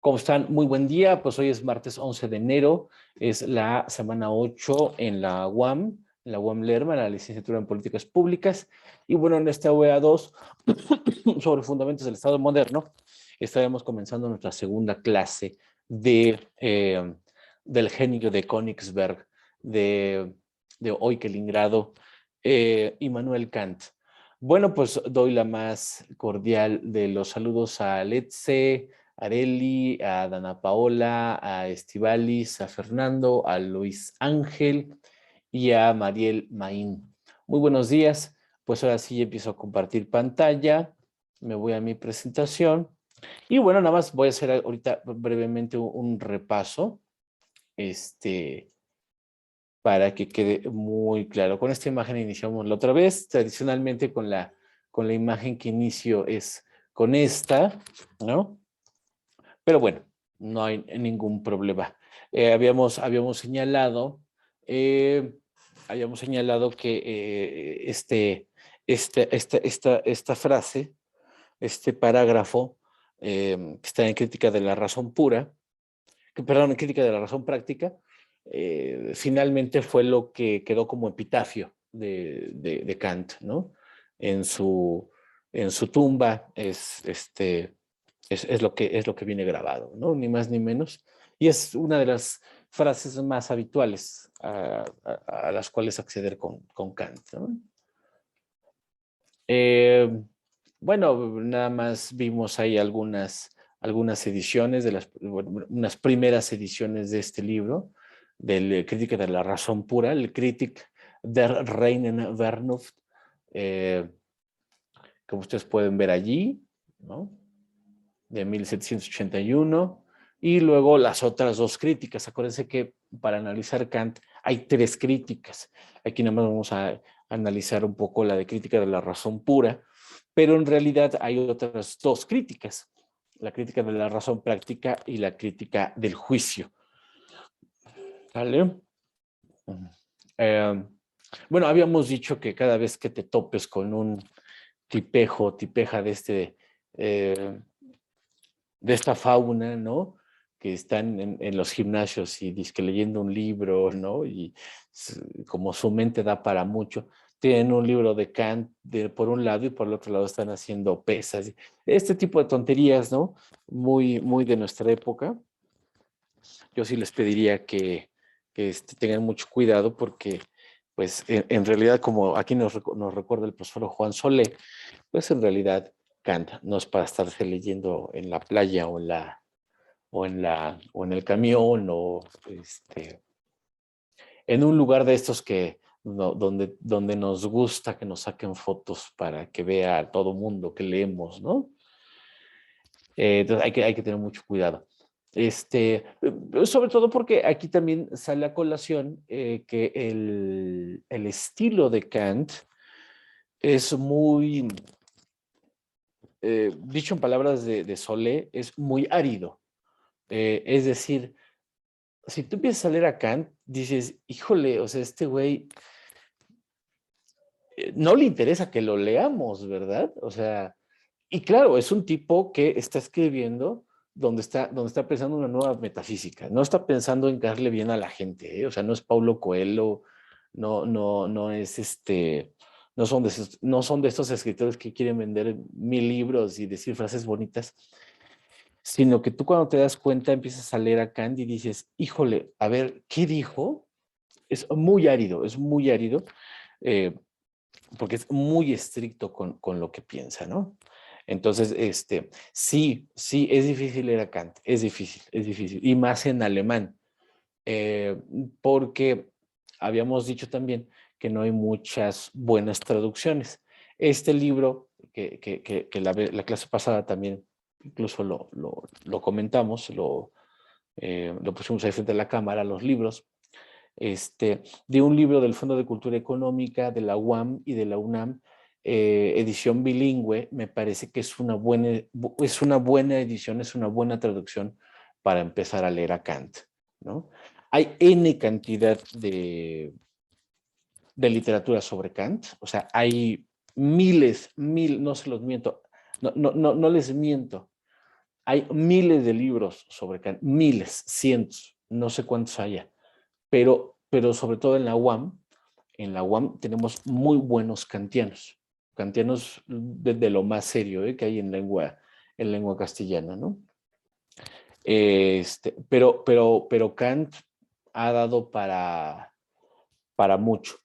¿Cómo están? Muy buen día. Pues hoy es martes 11 de enero, es la semana 8 en la UAM Lerma, la licenciatura en Políticas Públicas. Y bueno, en esta OEA2 sobre fundamentos del Estado moderno, estaremos comenzando nuestra segunda clase del genio de Königsberg, de, de Oikelingrado, Immanuel Kant. Bueno, pues doy la más cordial de los saludos a Letze, Areli, a Dana Paola, a Estivalis, a Fernando, a Luis Ángel y a Mariel Maín. Muy buenos días. Pues ahora sí empiezo a compartir pantalla. Me voy a mi presentación. Y bueno, nada más voy a hacer ahorita brevemente un repaso. Para que quede muy claro. Con esta imagen iniciamos la otra vez. Tradicionalmente con la imagen que inicio es con esta, ¿no? Pero bueno, no hay ningún problema. Habíamos señalado que esta frase, este parágrafo, que está en crítica de la razón pura, perdón, en crítica de la razón práctica, finalmente fue lo que quedó como epitafio de Kant, ¿no? En su, en su tumba es lo que viene grabado, ¿no? Ni más ni menos. Y es una de las frases más habituales a las cuales acceder con Kant, ¿no? Eh, bueno, nada más vimos ahí algunas ediciones, unas primeras ediciones de este libro, del Crítica de la Razón Pura, el Kritik der reinen Vernunft, como ustedes pueden ver allí, ¿no? De 1781, y luego las otras dos críticas. Acuérdense que para analizar Kant hay tres críticas. Aquí nada más vamos a analizar un poco la de Crítica de la Razón Pura, pero en realidad hay otras dos críticas, la crítica de la razón práctica y la crítica del juicio. ¿Vale? Bueno, habíamos dicho que cada vez que te topes con un tipeja de esta fauna, ¿no? Que están en los gimnasios y dizque leyendo un libro, ¿no? Y como su mente da para mucho, tienen un libro de Kant por un lado y por el otro lado están haciendo pesas. Este tipo de tonterías, ¿no? Muy, muy de nuestra época. Yo sí les pediría que tengan mucho cuidado porque, pues, en realidad, como aquí nos recuerda el profesor Juan Solé, pues en realidad Kant no es para estarse leyendo en la playa o en el camión o en un lugar de estos que donde nos gusta que nos saquen fotos para que vea a todo mundo que leemos, ¿no? Entonces hay que tener mucho cuidado. Sobre todo porque aquí también sale a colación que el estilo de Kant es muy, dicho en palabras de Solé, es muy árido. Es decir, si tú empiezas a leer a Kant, dices, híjole, o sea, este güey no le interesa que lo leamos, ¿verdad? O sea, y claro, es un tipo que está escribiendo donde está pensando una nueva metafísica, no está pensando en caerle bien a la gente, ¿eh? O sea, no es Paulo Coelho, no es no son de estos escritores que quieren vender 1000 libros y decir frases bonitas, sino que tú cuando te das cuenta empiezas a leer a Kant y dices, híjole, a ver, ¿qué dijo? Es muy árido, eh, porque es muy estricto con lo que piensa, ¿no? Entonces, sí, es difícil leer a Kant, es difícil, y más en alemán, porque habíamos dicho también que no hay muchas buenas traducciones. Este libro, que la clase pasada también incluso lo comentamos, lo pusimos ahí frente a la cámara, los libros, de un libro del Fondo de Cultura Económica, de la UAM y de la UNAM, edición bilingüe, me parece que es una buena edición, es una buena traducción para empezar a leer a Kant, ¿no? Hay N cantidad de literatura sobre Kant, o sea, hay no se los miento, no les miento, Hay miles de libros sobre Kant, miles, cientos, no sé cuántos haya, pero sobre todo en la UAM tenemos muy buenos kantianos, kantianos de lo más serio que hay en lengua castellana, ¿no? Pero Kant ha dado para mucho.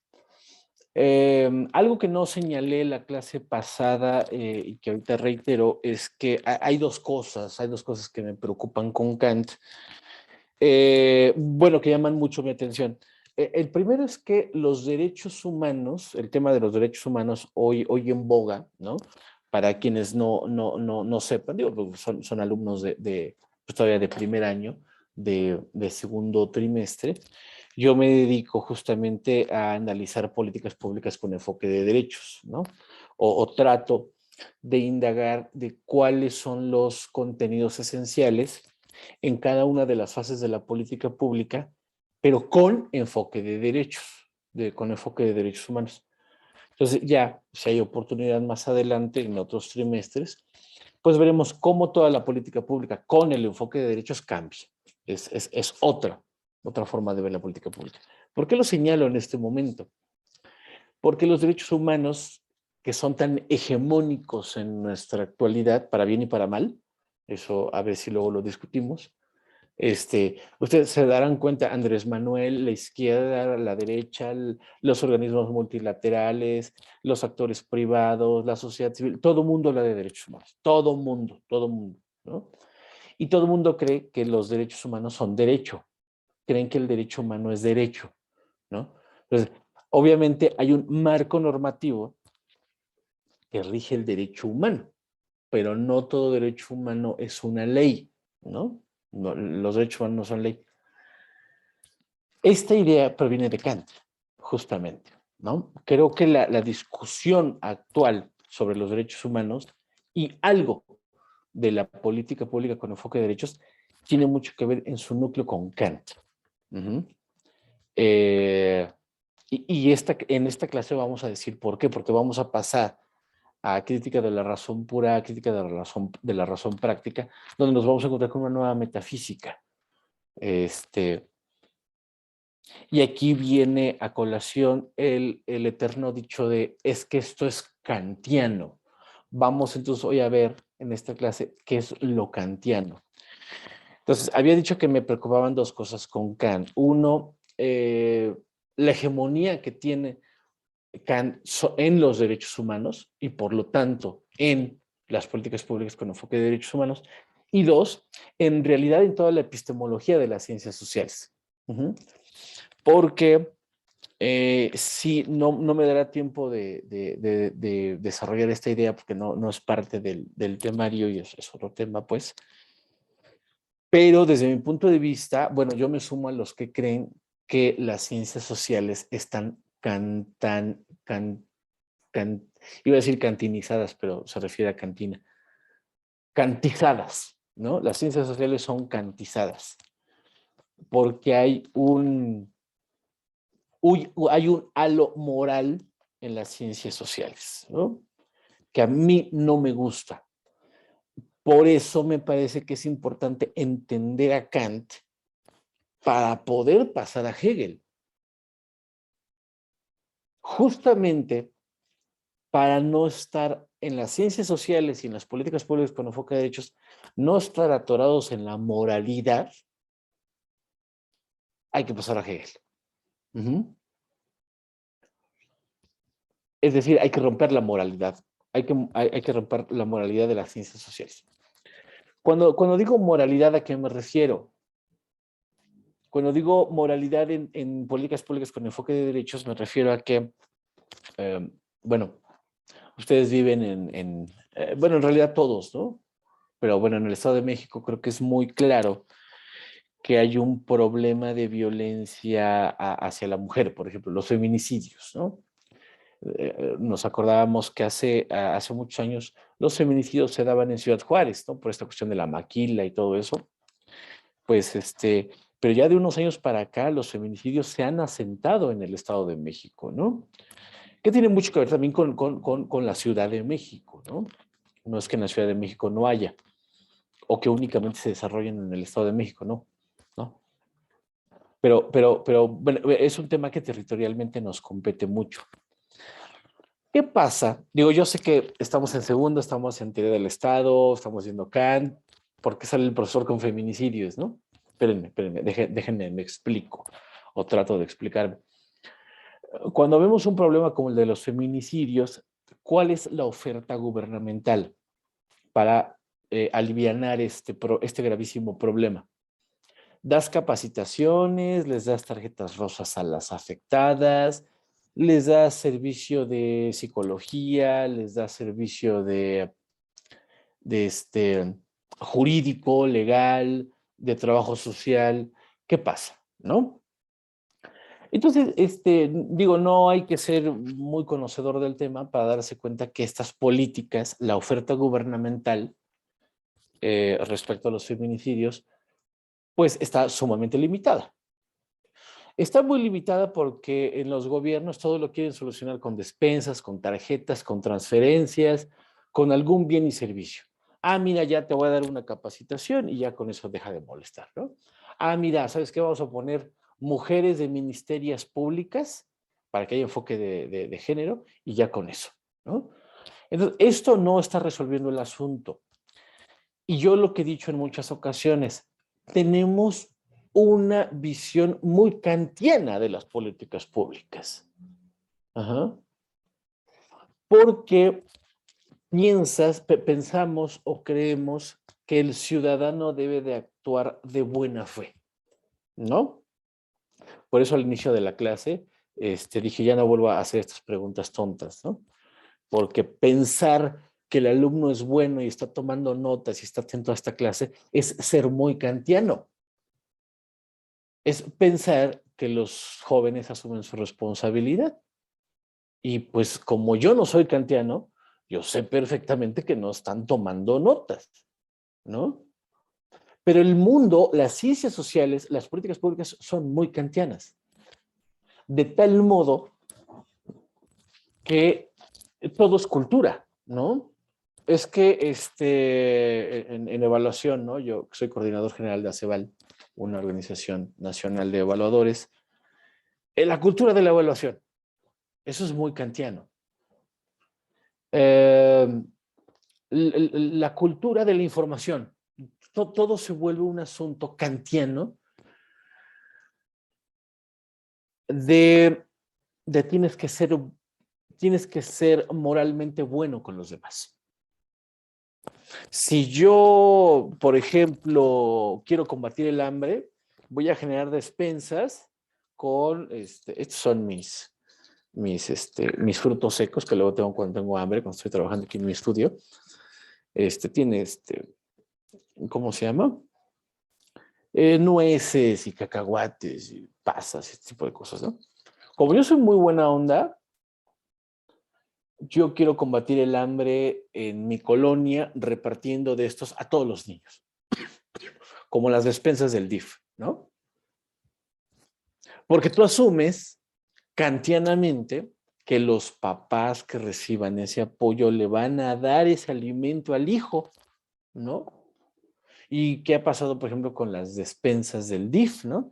Algo que no señalé en la clase pasada y que ahorita reitero es que hay dos cosas que me preocupan con Kant, bueno, que llaman mucho mi atención. El primero es que los derechos humanos, el tema de los derechos humanos hoy en boga, ¿no? Para quienes no sepan, digo, pues son alumnos pues todavía de primer año, de segundo trimestre. Yo me dedico justamente a analizar políticas públicas con enfoque de derechos, ¿no? O trato de indagar de cuáles son los contenidos esenciales en cada una de las fases de la política pública, pero con enfoque de derechos, con enfoque de derechos humanos. Entonces ya, si hay oportunidad más adelante en otros trimestres, pues veremos cómo toda la política pública con el enfoque de derechos cambia. Es otra forma de ver la política pública. ¿Por qué lo señalo en este momento? Porque los derechos humanos, que son tan hegemónicos en nuestra actualidad, para bien y para mal, eso a ver si luego lo discutimos, ustedes se darán cuenta, Andrés Manuel, la izquierda, la derecha, los organismos multilaterales, los actores privados, la sociedad civil, todo el mundo habla de derechos humanos, todo mundo, ¿no? Y todo el mundo cree que los derechos humanos son derecho, creen que el derecho humano es derecho, ¿no? Entonces, obviamente hay un marco normativo que rige el derecho humano, pero no todo derecho humano es una ley, ¿no? Los derechos humanos no son ley. Esta idea proviene de Kant, justamente, ¿no? Creo que la discusión actual sobre los derechos humanos y algo de la política pública con enfoque de derechos tiene mucho que ver en su núcleo con Kant. Uh-huh. En esta clase vamos a decir por qué, porque vamos a pasar a crítica de la razón pura, a crítica de la razón práctica, donde nos vamos a encontrar con una nueva metafísica. Y aquí viene a colación el eterno dicho de, es que esto es kantiano. Vamos entonces hoy a ver en esta clase qué es lo kantiano. Entonces, había dicho que me preocupaban dos cosas con Kant. Uno, la hegemonía que tiene Kant en los derechos humanos y por lo tanto en las políticas públicas con enfoque de derechos humanos. Y dos, en realidad en toda la epistemología de las ciencias sociales. Porque sí, no me dará tiempo de desarrollar esta idea porque no es parte del temario y es otro tema, pues. Pero desde mi punto de vista, bueno, yo me sumo a los que creen que las ciencias sociales están iba a decir cantinizadas, pero se refiere a cantina, cantizadas, ¿no? Las ciencias sociales son cantizadas, porque hay un halo moral en las ciencias sociales, ¿no? Que a mí no me gusta. Por eso me parece que es importante entender a Kant para poder pasar a Hegel. Justamente para no estar en las ciencias sociales y en las políticas públicas con enfoque de derechos, no estar atorados en la moralidad, hay que pasar a Hegel. Es decir, hay que romper la moralidad. Hay que romper la moralidad de las ciencias sociales. Cuando digo moralidad, ¿a qué me refiero? Cuando digo moralidad en políticas públicas con enfoque de derechos, me refiero a que, bueno, ustedes viven bueno, en realidad todos, ¿no? Pero bueno, en el Estado de México creo que es muy claro que hay un problema de violencia hacia la mujer, por ejemplo, los feminicidios, ¿no? Nos acordábamos que hace muchos años los feminicidios se daban en Ciudad Juárez, ¿no? Por esta cuestión de la maquila y todo eso. Pues pero ya de unos años para acá los feminicidios se han asentado en el Estado de México, ¿no? Que tiene mucho que ver también con la Ciudad de México, ¿no? No es que en la Ciudad de México no haya, o que únicamente se desarrollen en el Estado de México, no, ¿no? Pero bueno, es un tema que territorialmente nos compete mucho. ¿Qué pasa? Digo, yo sé que estamos en segundo, estamos en teoría del Estado, estamos viendo Kant, ¿por qué sale el profesor con feminicidios, no? Espérenme, déjenme, me explico, o trato de explicarme. Cuando vemos un problema como el de los feminicidios, ¿cuál es la oferta gubernamental para alivianar este gravísimo problema? Das capacitaciones, les das tarjetas rosas a las afectadas, les das servicio de psicología, les das servicio de jurídico, legal, de trabajo social. ¿Qué pasa? ¿No? Entonces, digo, no hay que ser muy conocedor del tema para darse cuenta que estas políticas, la oferta gubernamental respecto a los feminicidios, pues está sumamente limitada. Está muy limitada porque en los gobiernos todo lo quieren solucionar con despensas, con tarjetas, con transferencias, con algún bien y servicio. Ah, mira, ya te voy a dar una capacitación y ya con eso deja de molestar, ¿no? Ah, mira, ¿sabes qué? Vamos a poner mujeres de ministerias públicas para que haya enfoque de género y ya con eso, ¿no? Entonces, esto no está resolviendo el asunto. Y yo lo que he dicho en muchas ocasiones, tenemos una visión muy kantiana de las políticas públicas. Ajá. Porque pensamos o creemos que el ciudadano debe de actuar de buena fe, ¿no? Por eso al inicio de la clase dije, ya no vuelvo a hacer estas preguntas tontas, ¿no? Porque pensar que el alumno es bueno y está tomando notas y está atento a esta clase es ser muy kantiano. Es pensar que los jóvenes asumen su responsabilidad. Y pues como yo no soy kantiano, yo sé perfectamente que no están tomando notas, ¿no? Pero el mundo, las ciencias sociales, las políticas públicas son muy kantianas. De tal modo que todo es cultura, ¿no? Es que en evaluación, ¿no? Yo soy coordinador general de ACEVAL, una organización nacional de evaluadores. En la cultura de la evaluación, eso es muy kantiano. La cultura de la información, todo se vuelve un asunto kantiano de, de tienes que ser moralmente bueno con los demás. Si yo, por ejemplo, quiero combatir el hambre, voy a generar despensas con, estos son mis frutos secos que luego tengo cuando tengo hambre, cuando estoy trabajando aquí en mi estudio. Tiene, ¿cómo se llama? Nueces y cacahuates y pasas, este tipo de cosas, ¿no? Como yo soy muy buena onda, yo quiero combatir el hambre en mi colonia repartiendo de estos a todos los niños, como las despensas del DIF, ¿no? Porque tú asumes kantianamente que los papás que reciban ese apoyo le van a dar ese alimento al hijo, ¿no? ¿Y qué ha pasado, por ejemplo, con las despensas del DIF, ¿no?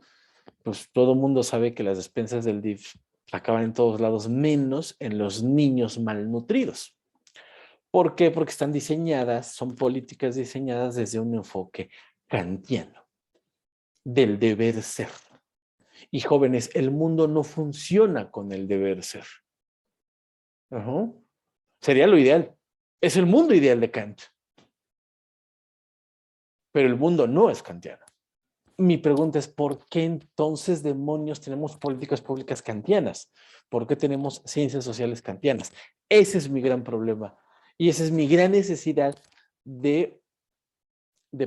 Pues todo el mundo sabe que las despensas del DIF acaban en todos lados, menos en los niños malnutridos. ¿Por qué? Porque están diseñadas, son políticas diseñadas desde un enfoque kantiano, del deber ser. Y jóvenes, el mundo no funciona con el deber ser. Sería lo ideal. Es el mundo ideal de Kant. Pero el mundo no es kantiano. Mi pregunta es, ¿por qué entonces demonios tenemos políticas públicas kantianas? ¿Por qué tenemos ciencias sociales kantianas? Ese es mi gran problema. Y esa es mi gran necesidad de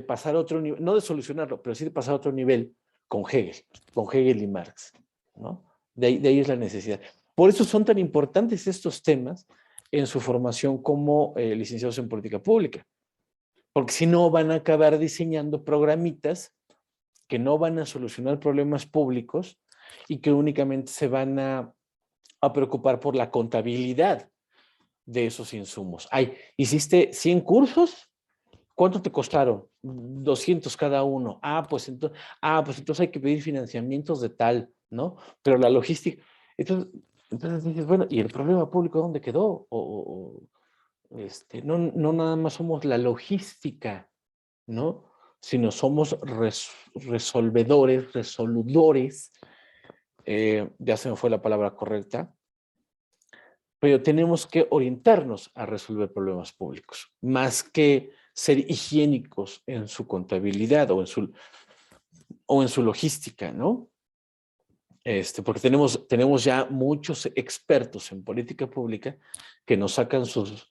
pasar a otro nivel, no de solucionarlo, pero sí de pasar a otro nivel con Hegel y Marx, ¿no? De ahí es la necesidad. Por eso son tan importantes estos temas en su formación como licenciados en política pública, porque si no van a acabar diseñando programitas que no van a solucionar problemas públicos y que únicamente se van a preocupar por la contabilidad de esos insumos. Ay, hiciste 100 cursos, ¿Cuánto te costaron? 200 cada uno. Pues entonces hay que pedir financiamientos de tal, ¿no? Pero la logística, entonces dices, bueno, ¿y el problema público dónde quedó? No nada más somos la logística, ¿no? Sino somos resoludores, ya se me fue la palabra correcta, pero tenemos que orientarnos a resolver problemas públicos, más que ser higiénicos en su contabilidad o en su logística, ¿no? Porque tenemos ya muchos expertos en política pública que nos sacan sus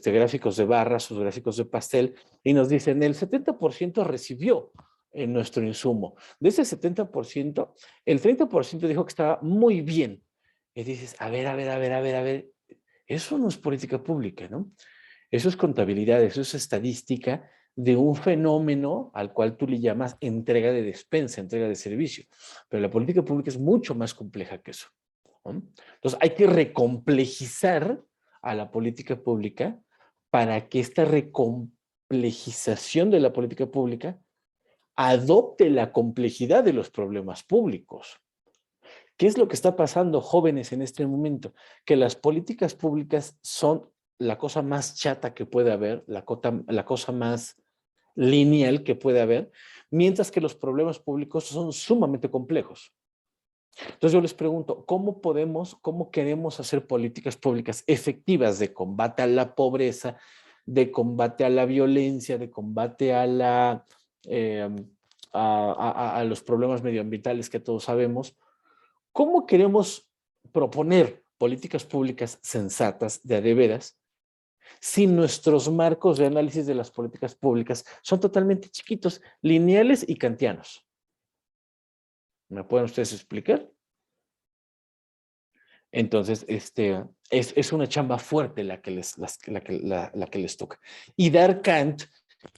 gráficos de barra, sus gráficos de pastel, y nos dicen, el 70% recibió en nuestro insumo. De ese 70%, el 30% dijo que estaba muy bien. Y dices, a ver, eso no es política pública, ¿no? Eso es contabilidad, eso es estadística de un fenómeno al cual tú le llamas entrega de despensa, entrega de servicio. Pero la política pública es mucho más compleja que eso, ¿no? Entonces hay que recomplejizar a la política pública para que esta recomplejización de la política pública adopte la complejidad de los problemas públicos. ¿Qué es lo que está pasando, jóvenes, en este momento? Que las políticas públicas son la cosa más chata que puede haber, la cosa más lineal que puede haber, mientras que los problemas públicos son sumamente complejos. Entonces yo les pregunto, cómo queremos hacer políticas públicas efectivas de combate a la pobreza, de combate a la violencia, de combate eh, a los problemas medioambientales que todos sabemos? ¿Cómo queremos proponer políticas públicas sensatas de veras si nuestros marcos de análisis de las políticas públicas son totalmente chiquitos, lineales y kantianos? ¿Me pueden ustedes explicar? Entonces, es una chamba fuerte la que les toca. Y dar Kant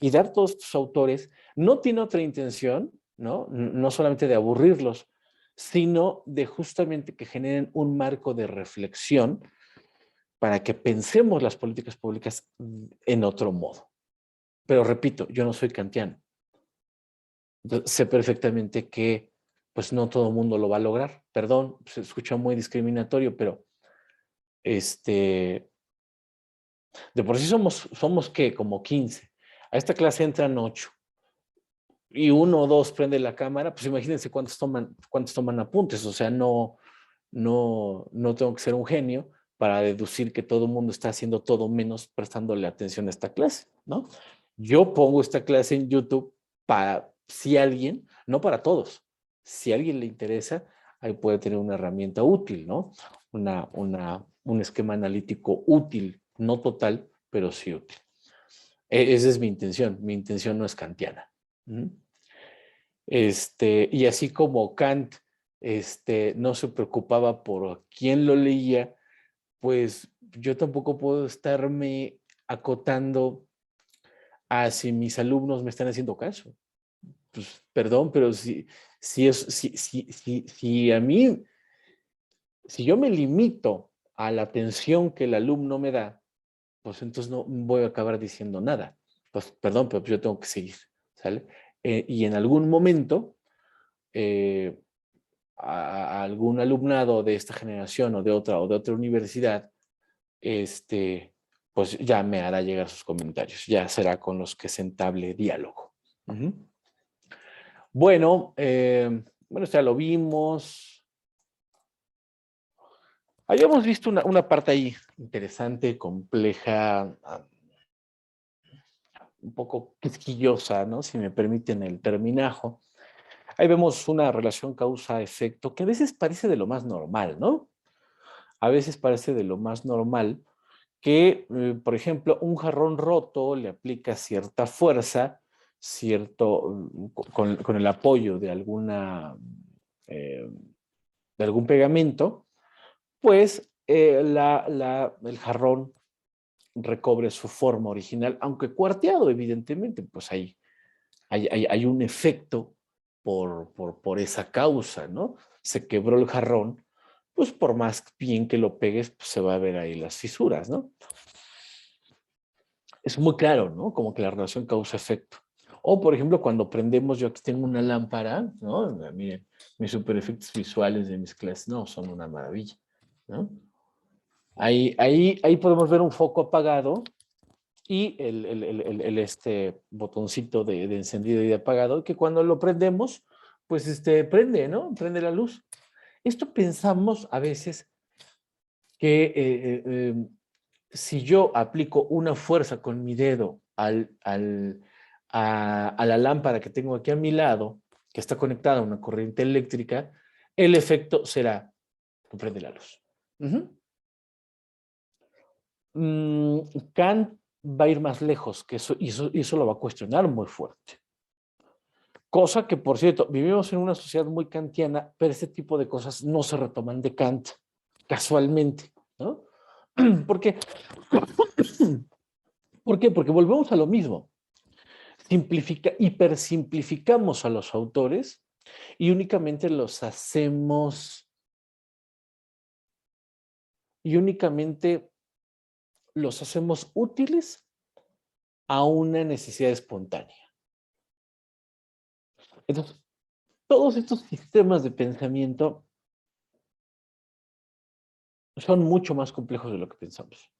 y dar todos estos autores no tiene otra intención, ¿no? No solamente de aburrirlos, sino de justamente que generen un marco de reflexión para que pensemos las políticas públicas en otro modo. Pero repito, yo no soy kantiano. Entonces, sé perfectamente que pues no todo el mundo lo va a lograr. Perdón, se escucha muy discriminatorio, pero de por sí somos ¿qué? Como 15. A esta clase entran 8 y uno o dos prende la cámara, pues imagínense cuántos toman apuntes. O sea, no tengo que ser un genio para deducir que todo el mundo está haciendo todo menos prestándole atención a esta clase, ¿no? Yo pongo esta clase en YouTube para si alguien, no para todos, si a alguien le interesa, ahí puede tener una herramienta útil, ¿no? Un esquema analítico útil, no total, pero sí útil. Esa es mi intención no es kantiana. Y así como Kant no se preocupaba por quién lo leía, pues yo tampoco puedo estarme acotando a si mis alumnos me están haciendo caso. Pues perdón, pero si a mí, si yo me limito a la atención que el alumno me da, pues entonces no voy a acabar diciendo nada. Pues perdón, pero yo tengo que seguir, ¿sale? Y en algún momento, a algún alumnado de esta generación o de otra universidad, pues ya me hará llegar sus comentarios, ya será con los que se entable diálogo. Bueno, ya lo vimos. Habíamos visto una parte ahí interesante, compleja, un poco quisquillosa, ¿no? Si me permiten el terminajo. Ahí vemos una relación causa-efecto que a veces parece de lo más normal, ¿no? A veces parece de lo más normal que, por ejemplo, un jarrón roto le aplica cierta fuerza, con el apoyo de de algún pegamento, pues el jarrón recobre su forma original, aunque cuarteado, evidentemente, pues hay un efecto por esa causa, ¿no? Se quebró el jarrón, pues por más bien que lo pegues, pues se va a ver ahí las fisuras, ¿no? es muy claro, ¿no? Como que la relación causa-efecto. O, por ejemplo, cuando prendemos, yo aquí tengo una lámpara, ¿no? Miren, mis super efectos visuales de mis clases, no, son una maravilla, ¿no? Ahí podemos ver un foco apagado y este botoncito de encendido y de apagado, que cuando lo prendemos, pues prende, ¿no? Prende la luz. Esto pensamos a veces que si yo aplico una fuerza con mi dedo a la lámpara que tengo aquí a mi lado, que está conectada a una corriente eléctrica, el efecto será que prende la luz. Kant va a ir más lejos que eso, y eso lo va a cuestionar muy fuerte. Cosa que, por cierto, vivimos en una sociedad muy kantiana, pero este tipo de cosas no se retoman de Kant, casualmente, ¿no? ¿Por qué? ¿Por qué? Porque volvemos a lo mismo. Hipersimplificamos a los autores y únicamente los hacemos, útiles a una necesidad espontánea. Entonces, todos estos sistemas de pensamiento son mucho más complejos de lo que pensamos.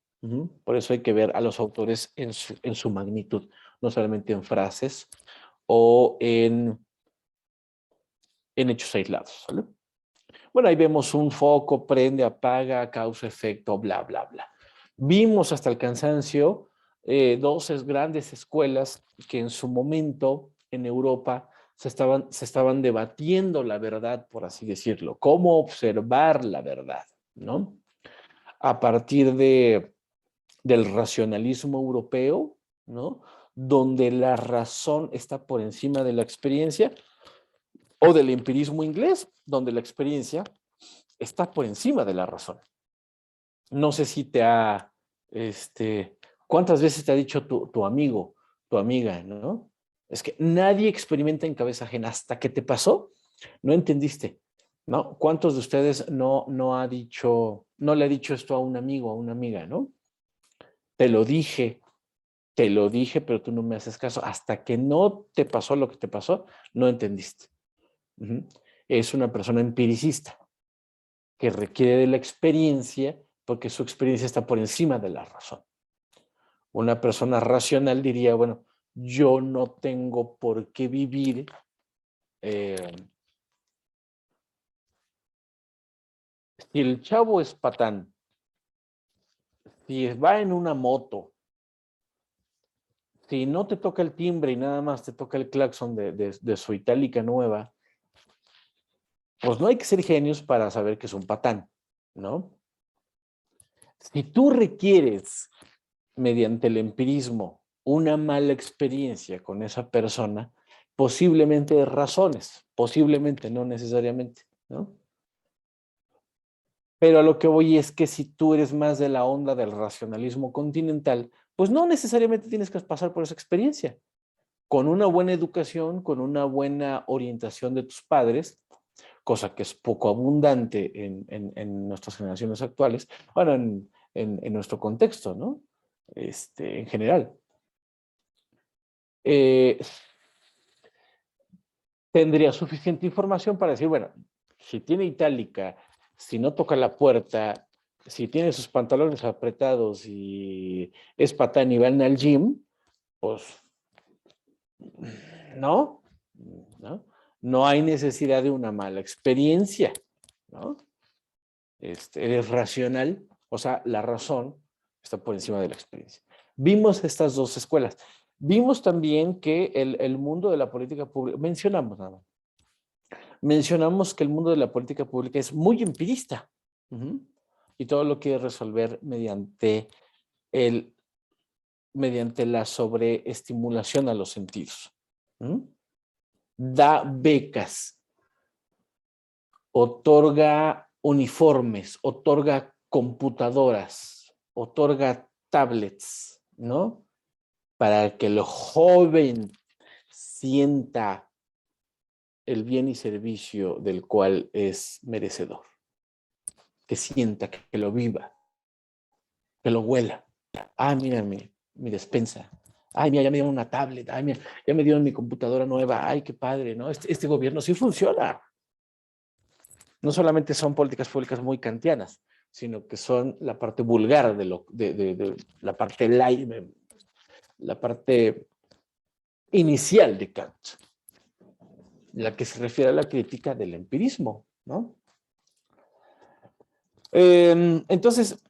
Por eso hay que ver a los autores en su magnitud, no solamente en frases o en hechos aislados. ¿Vale? Bueno, ahí vemos un foco, prende, apaga, causa, efecto, bla, bla, bla. Vimos hasta el cansancio dos grandes escuelas que en su momento en Europa se estaban debatiendo la verdad, por así decirlo, cómo observar la verdad, ¿no? A partir del racionalismo europeo, ¿no? Donde la razón está por encima de la experiencia, o del empirismo inglés, donde la experiencia está por encima de la razón. No sé si ¿cuántas veces te ha dicho tu amigo, tu amiga, ¿no? Es que nadie experimenta en cabeza ajena. Hasta que te pasó, no entendiste, ¿no? ¿Cuántos de ustedes no le ha dicho esto a un amigo, a una amiga, ¿no? Te lo dije, pero tú no me haces caso. Hasta que no te pasó lo que te pasó, no entendiste. Es una persona empiricista que requiere de la experiencia porque su experiencia está por encima de la razón. Una persona racional diría, bueno, yo no tengo por qué vivir si el chavo es patán, si va en una moto, si no te toca el timbre y nada más te toca el claxon de su itálica nueva, pues no hay que ser genios para saber que es un patán, ¿no? Si tú requieres, mediante el empirismo, una mala experiencia con esa persona, posiblemente razones, posiblemente, no necesariamente, ¿no? Pero a lo que voy es que si tú eres más de la onda del racionalismo continental, pues no necesariamente tienes que pasar por esa experiencia. Con una buena educación, con una buena orientación de tus padres, cosa que es poco abundante en nuestras generaciones actuales, bueno, en nuestro contexto, ¿no? En general. Tendría suficiente información para decir, bueno, si tiene itálica, si no toca la puerta, si tiene sus pantalones apretados y es patán y van al gym, pues no, no, no hay necesidad de una mala experiencia, ¿no? Eres racional, o sea, la razón está por encima de la experiencia. Vimos estas dos escuelas. Vimos también que el mundo de la política pública, mencionamos que el mundo de la política pública es muy empirista y todo lo quiere resolver mediante la sobreestimulación a los sentidos. Da becas, otorga uniformes, otorga computadoras, otorga tablets, ¿no? Para que el joven sienta el bien y servicio del cual es merecedor. Que sienta, que lo viva, que lo huela. Ah, mírame, mi despensa. Ay, mira, ya me dieron una tablet. Ay, mira, ya me dieron mi computadora nueva. Ay, qué padre, ¿no? Este gobierno sí funciona. No solamente son políticas públicas muy kantianas, sino que son la parte vulgar de la parte light, la parte inicial de Kant, la que se refiere a la crítica del empirismo, ¿no? Entonces,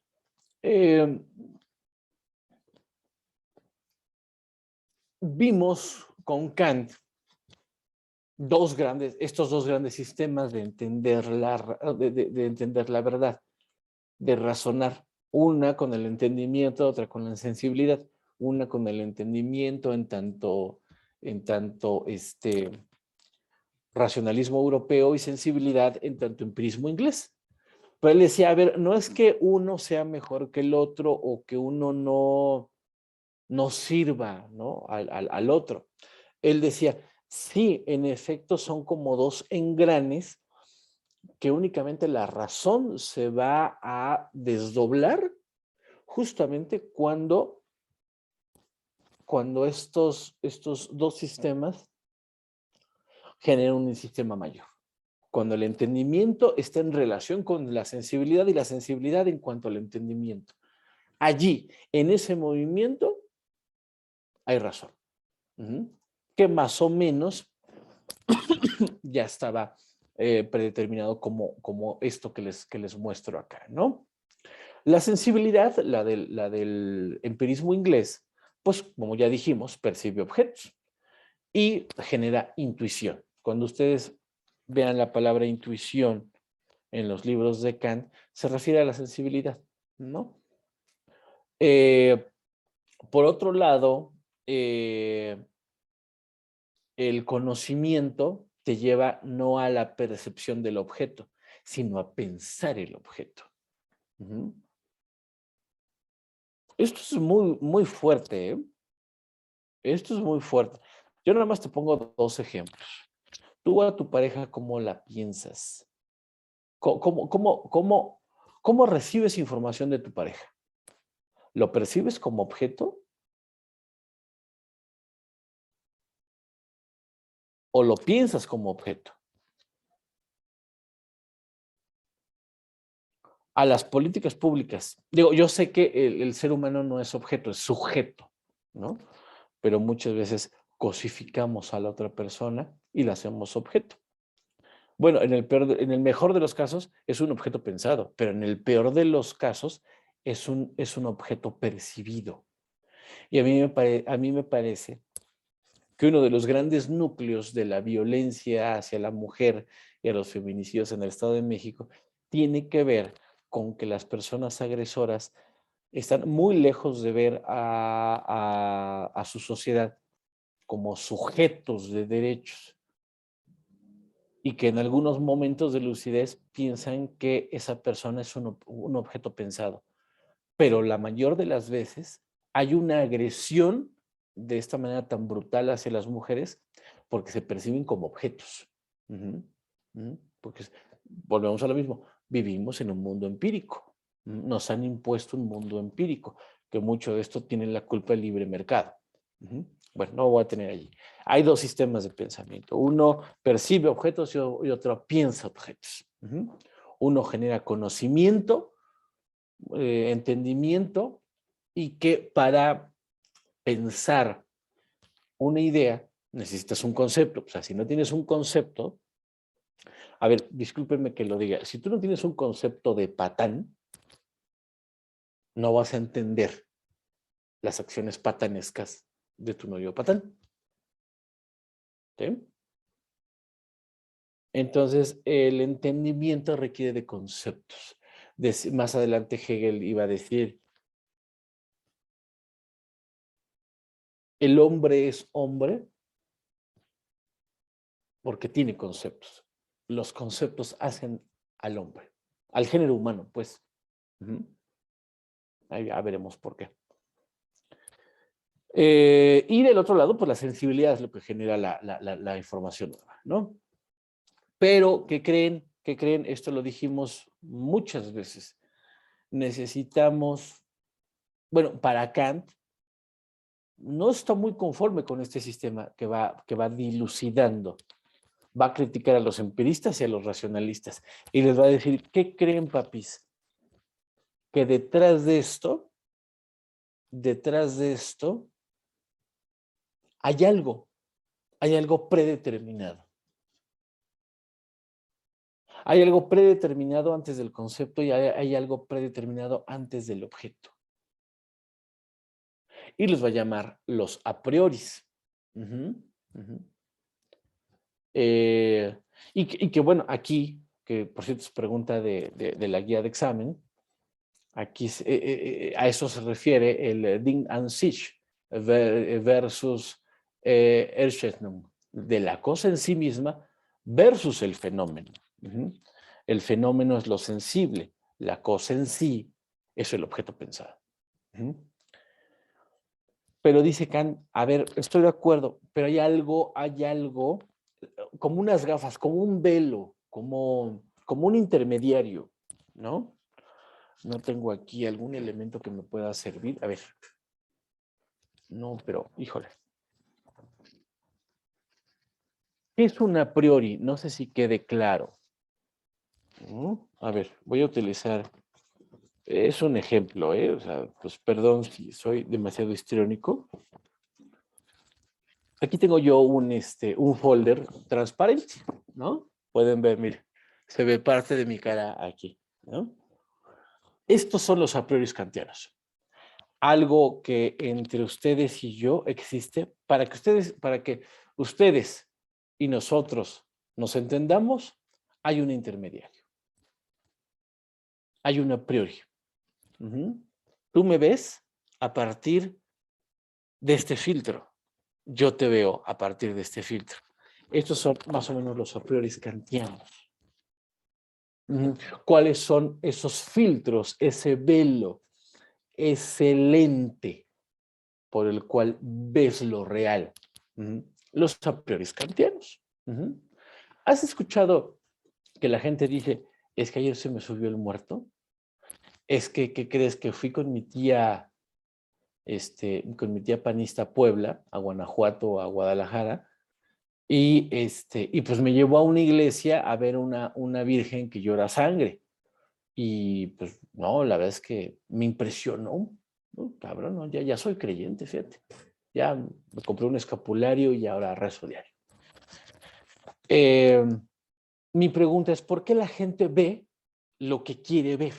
vimos con Kant estos dos grandes sistemas de entender de entender la verdad, de razonar, una con el entendimiento, otra con la sensibilidad, una con el entendimiento en tanto racionalismo europeo y sensibilidad en tanto empirismo inglés. Pero él decía, a ver, no es que uno sea mejor que el otro o que uno no sirva, ¿no? al otro. Él decía, sí, en efecto son como dos engranes que únicamente la razón se va a desdoblar justamente cuando estos dos sistemas generan un sistema mayor. Cuando el entendimiento está en relación con la sensibilidad y la sensibilidad en cuanto al entendimiento. Allí, en ese movimiento, hay razón. Que más o menos ya estaba predeterminado como esto que les muestro acá, ¿no? La sensibilidad, la del empirismo inglés, pues como ya dijimos, percibe objetos y genera intuición. Cuando ustedes vean la palabra intuición en los libros de Kant, se refiere a la sensibilidad, ¿no? Por otro lado, el conocimiento te lleva no a la percepción del objeto, sino a pensar el objeto. Uh-huh. Esto es muy fuerte, ¿eh? Esto es muy fuerte. Yo nada más te pongo dos ejemplos. Tú a tu pareja, ¿cómo la piensas? ¿Cómo recibes información de tu pareja? ¿Lo percibes como objeto o lo piensas como objeto? A las políticas públicas. Digo, yo sé que el ser humano no es objeto, es sujeto, ¿no? Pero muchas veces cosificamos a la otra persona y la hacemos objeto. Bueno, en el mejor de los casos es un objeto pensado, pero en el peor de los casos es un objeto percibido. Y a mí me parece que uno de los grandes núcleos de la violencia hacia la mujer y a los feminicidios en el Estado de México tiene que ver con que las personas agresoras están muy lejos de ver a su sociedad como sujetos de derechos y que en algunos momentos de lucidez piensan que esa persona es un objeto pensado. Pero la mayor de las veces hay una agresión de esta manera tan brutal hacia las mujeres porque se perciben como objetos. Uh-huh, uh-huh, porque volvemos a lo mismo, vivimos en un mundo empírico. Nos han impuesto un mundo empírico, que mucho de esto tiene la culpa del libre mercado. Uh-huh. Bueno, no voy a tener allí. Hay dos sistemas de pensamiento. Uno percibe objetos y otro piensa objetos. Uh-huh. Uno genera conocimiento, entendimiento, y que para pensar una idea necesitas un concepto. O sea, si no tienes un concepto, a ver, discúlpenme que lo diga, si tú no tienes un concepto de patán, no vas a entender las acciones patanescas de tu novio patán. ¿Sí? Entonces, el entendimiento requiere de conceptos. Más adelante Hegel iba a decir, el hombre es hombre porque tiene conceptos. Los conceptos hacen al hombre, al género humano, pues. Uh-huh. Ahí ya veremos por qué. Y del otro lado, pues la sensibilidad es lo que genera la información nueva, ¿no? Pero, ¿qué creen? ¿Qué creen? Esto lo dijimos muchas veces. Necesitamos, bueno, para Kant, no está muy conforme con este sistema que va dilucidando. Va a criticar a los empiristas y a los racionalistas. Y les va a decir, ¿qué creen, papis? Que detrás de esto, hay algo predeterminado. Hay algo predeterminado antes del concepto y hay algo predeterminado antes del objeto. Y los va a llamar los a prioris. Y que bueno, aquí, que por cierto es pregunta de la guía de examen, aquí a eso se refiere el Ding an sich versus Erscheinung, de la cosa en sí misma versus el fenómeno. El fenómeno es lo sensible, la cosa en sí es el objeto pensado. Pero dice Kant, a ver, estoy de acuerdo, pero hay algo, como unas gafas, como un velo, como un intermediario, ¿no? No tengo aquí algún elemento que me pueda servir. A ver. No, pero, híjole. ¿Qué es un a priori? No sé si quede claro. A ver, voy a utilizar. Es un ejemplo, ¿eh? O sea, pues perdón si soy demasiado histriónico. Aquí tengo yo un folder transparente, ¿no? Pueden ver, mire, se ve parte de mi cara aquí, ¿no? Estos son los a priori kantianos. Algo que entre ustedes y yo existe para que ustedes y nosotros nos entendamos, hay un intermediario. Hay un a priori. Tú me ves a partir de este filtro. Yo te veo a partir de este filtro. Estos son más o menos los a priori kantianos. ¿Cuáles son esos filtros, ese velo, ese lente por el cual ves lo real? Los a priori kantianos. ¿Has escuchado que la gente dice, es que ayer se me subió el muerto? Es que, ¿qué crees? Que fui con mi tía panista a Puebla, a Guanajuato, a Guadalajara, y pues me llevó a una iglesia a ver una virgen que llora sangre. Y pues no, la verdad es que me impresionó, ¿no? Cabrón, ¿no? Ya soy creyente, fíjate. Ya me compré un escapulario y ahora rezo diario. Mi pregunta es, ¿por qué la gente ve lo que quiere ver?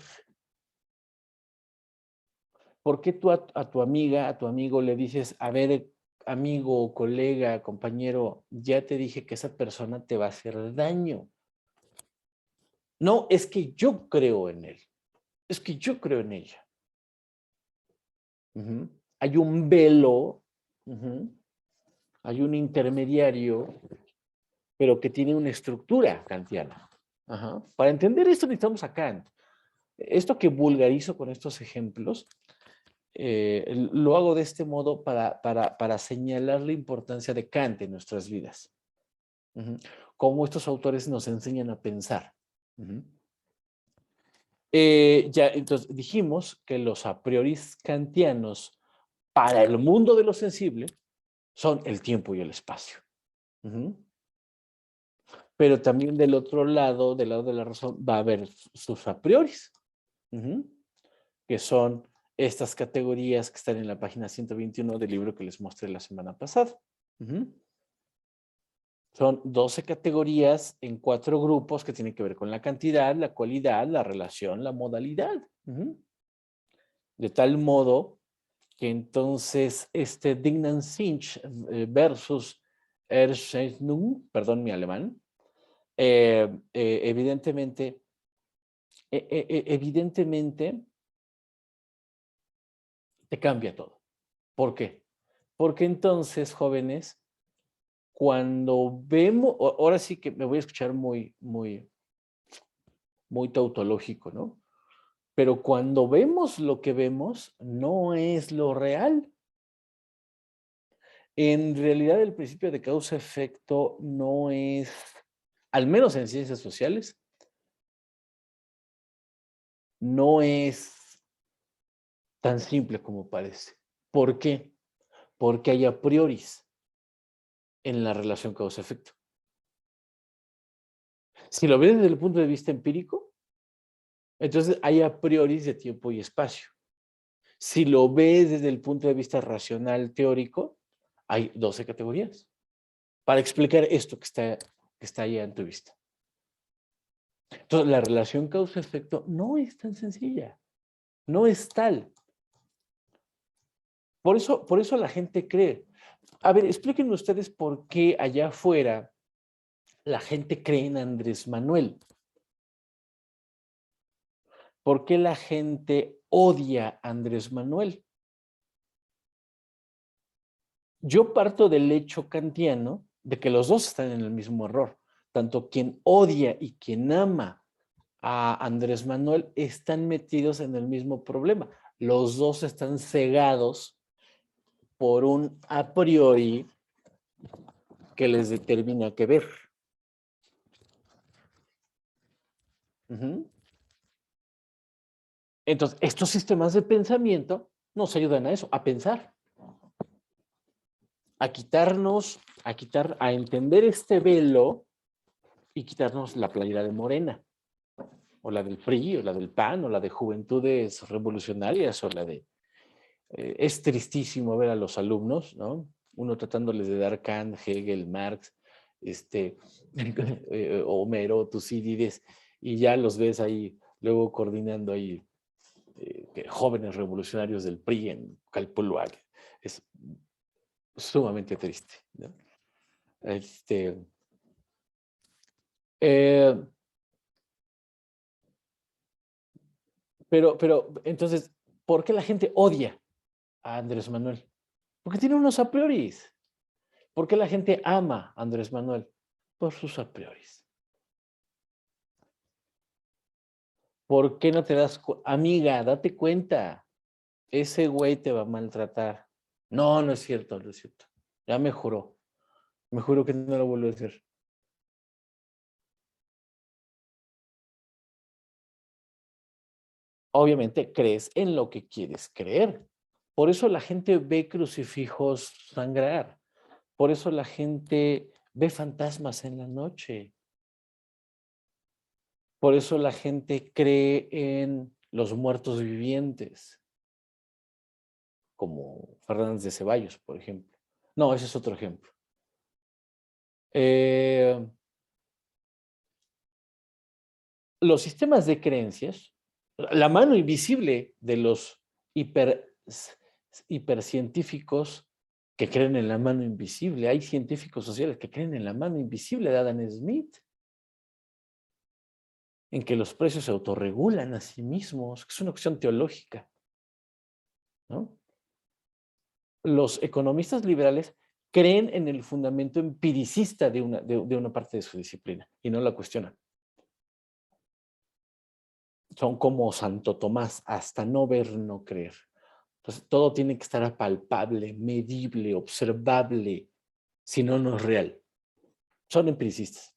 ¿Por qué tú a tu amiga, a tu amigo le dices, a ver, amigo, colega, compañero, ya te dije que esa persona te va a hacer daño? No, es que yo creo en él. Es que yo creo en ella. Hay un velo, hay un intermediario, pero que tiene una estructura kantiana. Para entender esto necesitamos a Kant. Esto que vulgarizo con estos ejemplos, lo hago de este modo para señalar la importancia de Kant en nuestras vidas. Cómo estos autores nos enseñan a pensar. Ya, entonces dijimos que los a priori kantianos para el mundo de lo sensible son el tiempo y el espacio. Pero también del otro lado, del lado de la razón, va a haber sus a priori, que son estas categorías que están en la página 121 del libro que les mostré la semana pasada. Son 12 categorías en 4 grupos que tienen que ver con la cantidad, la cualidad, la relación, la modalidad. De tal modo que entonces Ding an sich versus Erscheinung, perdón mi alemán, evidentemente te cambia todo. ¿Por qué? Porque entonces, jóvenes, cuando vemos, ahora sí que me voy a escuchar muy tautológico, ¿no? Pero cuando vemos lo que vemos, no es lo real. En realidad, el principio de causa-efecto no es, al menos en ciencias sociales, no es tan simple como parece. ¿Por qué? porque hay a prioris en la relación causa-efecto. Si lo ves desde el punto de vista empírico, entonces hay a prioris de tiempo y espacio. Si lo ves desde el punto de vista racional teórico, hay 12 categorías para explicar esto que está ahí en tu vista. Entonces, la relación causa-efecto no es tan sencilla, no es tal. Por eso la gente cree. A ver, explíquenme ustedes por qué allá afuera la gente cree en Andrés Manuel. ¿Por qué la gente odia a Andrés Manuel? Yo parto del hecho kantiano de que los dos están en el mismo error. Tanto quien odia y quien ama a Andrés Manuel están metidos en el mismo problema. Los dos están cegados por un a priori que les determina qué ver. Entonces, estos sistemas de pensamiento nos ayudan a eso, a pensar, a entender este velo y quitarnos la playera de Morena, o la del PRI, o la del PAN, o la de Juventudes Revolucionarias, o la de... es tristísimo ver a los alumnos, ¿no? Uno tratándoles de dar Kant, Hegel, Marx, Homero, Tucídides, y ya los ves ahí, luego coordinando ahí jóvenes revolucionarios del PRI en Calpulhuac. Es sumamente triste, ¿no? Eh, pero, entonces, ¿por qué la gente odia a Andrés Manuel? Porque tiene unos a prioris. ¿Por qué la gente ama a Andrés Manuel? Por sus a prioris. ¿Por qué no te das cuenta? Amiga, date cuenta. Ese güey te va a maltratar. No, no es cierto, no es cierto. Ya me juró. Me juro que no lo vuelvo a hacer. Obviamente crees en lo que quieres creer. Por eso la gente ve crucifijos sangrar. Por eso la gente ve fantasmas en la noche. Por eso la gente cree en los muertos vivientes, como Fernández de Ceballos, por ejemplo. No, ese es otro ejemplo. Los sistemas de creencias, la mano invisible de los hipercientíficos que creen en la mano invisible. Hay científicos sociales que creen en la mano invisible de Adam Smith, en que los precios se autorregulan a sí mismos, que es una cuestión teológica, ¿no? Los economistas liberales creen en el fundamento empiricista de una parte de su disciplina y no la cuestionan. Son como Santo Tomás, hasta no ver, no creer. Entonces, todo tiene que estar palpable, medible, observable, si no, no es real. Son empiricistas.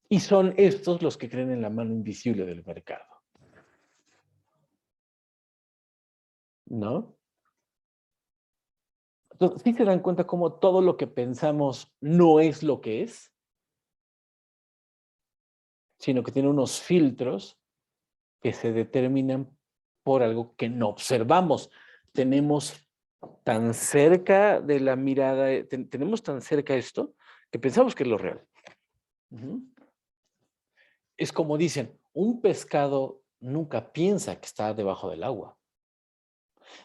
Y son estos los que creen en la mano invisible del mercado. ¿No? Entonces, ¿sí se dan cuenta cómo todo lo que pensamos no es lo que es? Sino que tiene unos filtros que se determinan por algo que no observamos. Tenemos tan cerca de la mirada, tenemos tan cerca esto, que pensamos que es lo real. Es como dicen, un pescado nunca piensa que está debajo del agua.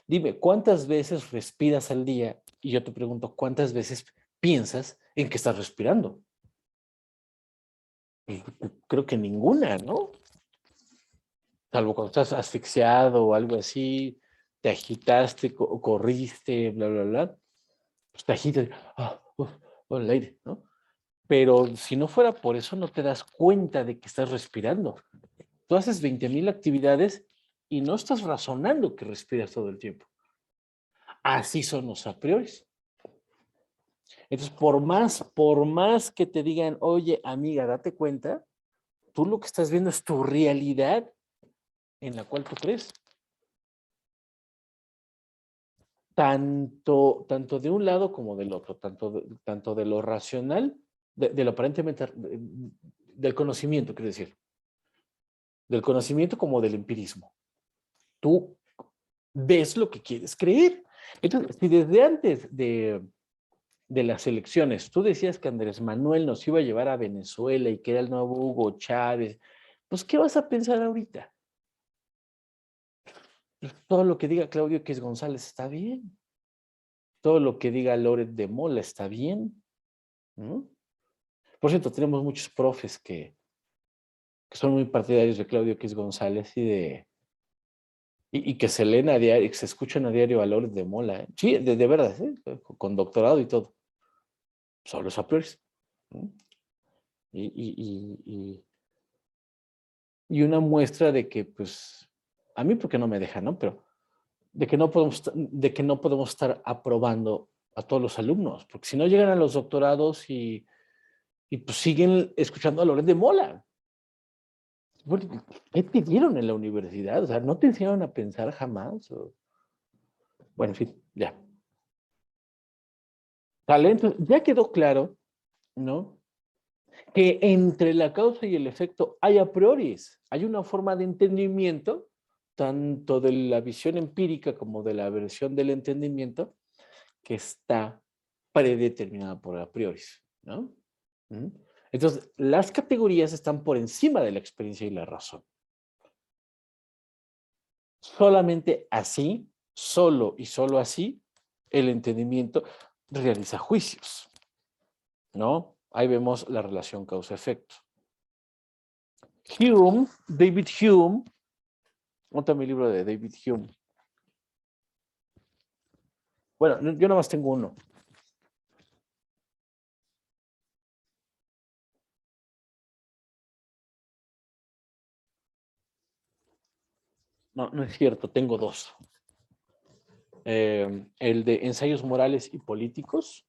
Dime, ¿cuántas veces respiras al día? Y yo te pregunto, ¿cuántas veces piensas en que estás respirando? Y creo que ninguna, ¿no? Salvo cuando estás asfixiado o algo así, te agitaste, corriste, bla, bla, bla, pues te agitas, el aire, ¿no? Pero si no fuera por eso, no te das cuenta de que estás respirando. Tú haces 20,000 actividades y no estás razonando que respiras todo el tiempo. Así son los a priori. Entonces, por más que te digan, oye, amiga, date cuenta, tú lo que estás viendo es tu realidad en la cual tú crees. tanto de un lado como del otro, tanto de lo racional, de lo aparentemente, del conocimiento, quiero decir, del conocimiento como del empirismo. Tú ves lo que quieres creer. Entonces, si desde antes de las elecciones tú decías que Andrés Manuel nos iba a llevar a Venezuela y que era el nuevo Hugo Chávez, pues, ¿qué vas a pensar ahorita? Pues, todo lo que diga Claudio X González está bien. Todo lo que diga Loret de Mola está bien, ¿no? Por cierto, tenemos muchos profes que son muy partidarios de Claudio X González y que se leen a diario, que se escuchan a diario a Loret de Mola. ¿Eh? Sí, de verdad, ¿eh? Con doctorado y todo. Solo es a priori. ¿No? Y, y, y, y, y una muestra de que, pues, a mí porque no me deja, ¿no? Pero de que no podemos estar aprobando a todos los alumnos, porque si no llegan a los doctorados y pues siguen escuchando a Loret de Mola. Bueno, ¿qué te dieron en la universidad? O sea, ¿no te enseñaron a pensar jamás? O... Bueno, en fin, ya. Talento, ya quedó claro, ¿no? Que entre la causa y el efecto hay a priori, hay una forma de entendimiento, tanto de la visión empírica como de la versión del entendimiento, que está predeterminada por a priori, ¿no? ¿Mm? Entonces, las categorías están por encima de la experiencia y la razón. Solamente así, solo y solo así, el entendimiento realiza juicios, ¿no? Ahí vemos la relación causa-efecto. Hume, David Hume, otro mi libro de David Hume. Bueno, yo nada más tengo uno. No, no es cierto, tengo dos. El de Ensayos Morales y Políticos.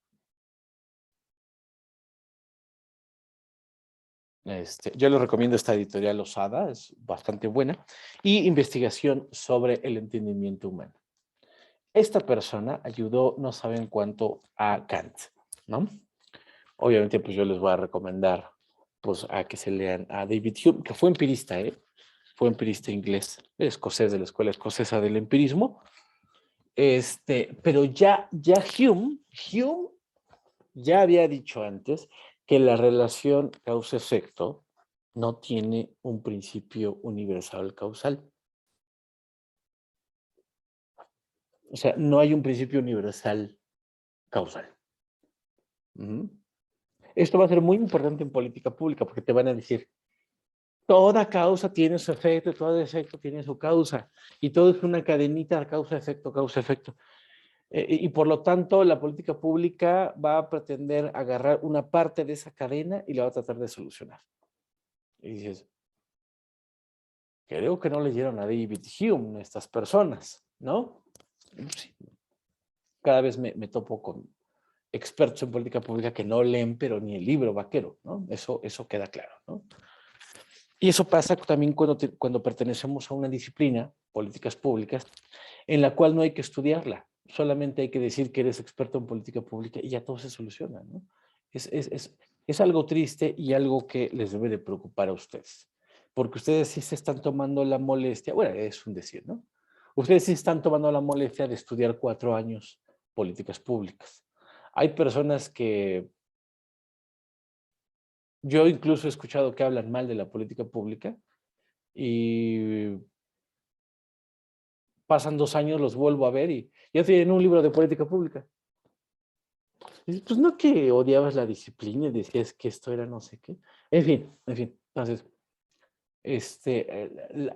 Yo les recomiendo esta editorial Osada, es bastante buena. Y Investigación sobre el entendimiento humano. Esta persona ayudó, no saben cuánto, a Kant, ¿no? Obviamente, pues yo les voy a recomendar, pues, a que se lean a David Hume, que fue empirista, ¿eh? Fue empirista inglés, escocés de la Escuela Escocesa del Empirismo. Pero ya Hume ya había dicho antes que la relación causa-efecto no tiene un principio universal causal. O sea, no hay un principio universal causal. Esto va a ser muy importante en política pública porque te van a decir, toda causa tiene su efecto, todo efecto tiene su causa y todo es una cadenita de causa-efecto, causa-efecto. Y por lo tanto, la política pública va a pretender agarrar una parte de esa cadena y la va a tratar de solucionar. Y dices, creo que no leyeron a David Hume estas personas, ¿no? Sí. Cada vez me topo con expertos en política pública que no leen, pero ni el libro vaquero, ¿no? Eso queda claro, ¿no? Y eso pasa también cuando pertenecemos a una disciplina, políticas públicas, en la cual no hay que estudiarla, solamente hay que decir que eres experto en política pública y ya todo se soluciona, ¿no? Es algo triste y algo que les debe de preocupar a ustedes, porque ustedes sí se están tomando la molestia, bueno, es un decir, ¿no? Ustedes sí están tomando la molestia de estudiar 4 años políticas públicas. Hay personas que yo incluso he escuchado que hablan mal de la política pública y pasan 2 años, los vuelvo a ver y ya tienen un libro de política pública. Y dices, pues no que odiabas la disciplina y decías que esto era no sé qué. En fin. Entonces,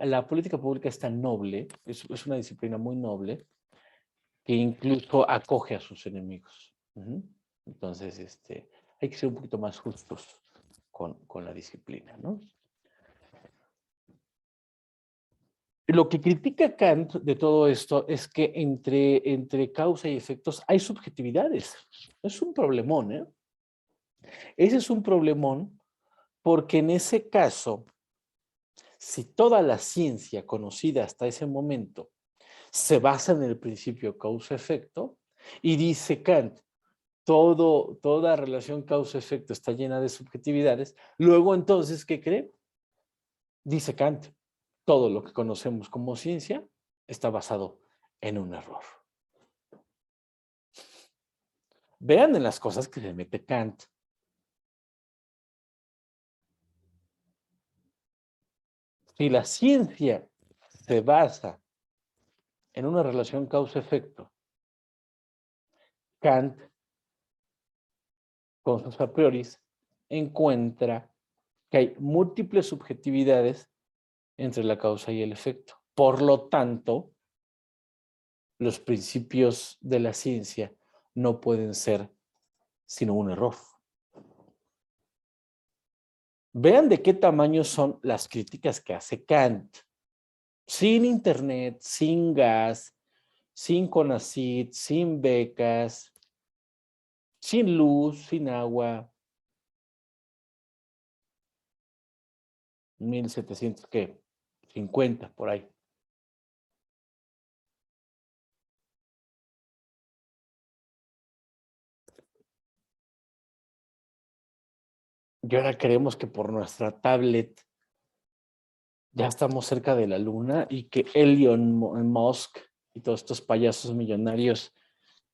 la política pública es tan noble, es una disciplina muy noble, que incluso acoge a sus enemigos. Entonces, hay que ser un poquito más justos con la disciplina, ¿no? Lo que critica Kant de todo esto es que entre causa y efectos hay subjetividades. Es un problemón, ¿eh? Ese es un problemón porque en ese caso, si toda la ciencia conocida hasta ese momento se basa en el principio causa-efecto y dice Kant, toda relación causa-efecto está llena de subjetividades. Luego entonces, ¿qué cree? Dice Kant, todo lo que conocemos como ciencia está basado en un error. Vean en las cosas que se mete Kant. Si la ciencia se basa en una relación causa-efecto, Kant, con sus a prioris, encuentra que hay múltiples subjetividades entre la causa y el efecto. Por lo tanto, los principios de la ciencia no pueden ser sino un error. Vean de qué tamaño son las críticas que hace Kant. Sin internet, sin gas, sin CONACYT, sin becas, sin luz, sin agua. 1750 por ahí. Y ahora creemos que por nuestra tablet ya estamos cerca de la luna y que Elon Musk y todos estos payasos millonarios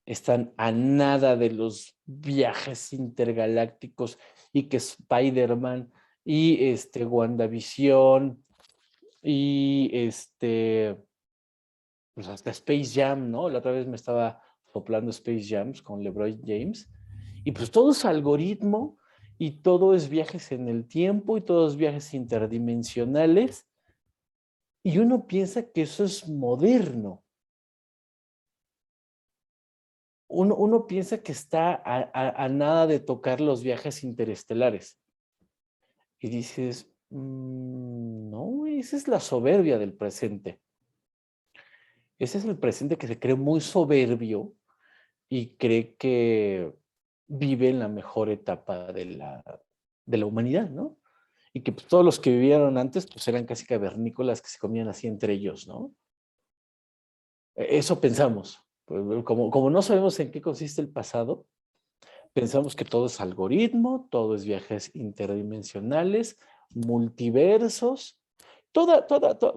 están a nada de los viajes intergalácticos y que Spider-Man y WandaVision y pues hasta Space Jam, ¿no? La otra vez me estaba soplando Space Jams con LeBron James y pues todo es algoritmo y todo es viajes en el tiempo y todos viajes interdimensionales y uno piensa que eso es moderno. Uno piensa que está a nada de tocar los viajes interestelares. Y dices, no, esa es la soberbia del presente. Ese es el presente que se cree muy soberbio y cree que vive en la mejor etapa de la humanidad, ¿no? Y que pues, todos los que vivieron antes pues eran casi cavernícolas que se comían así entre ellos, ¿no? Eso pensamos. Como no sabemos en qué consiste el pasado, pensamos que todo es algoritmo, todo es viajes interdimensionales, multiversos,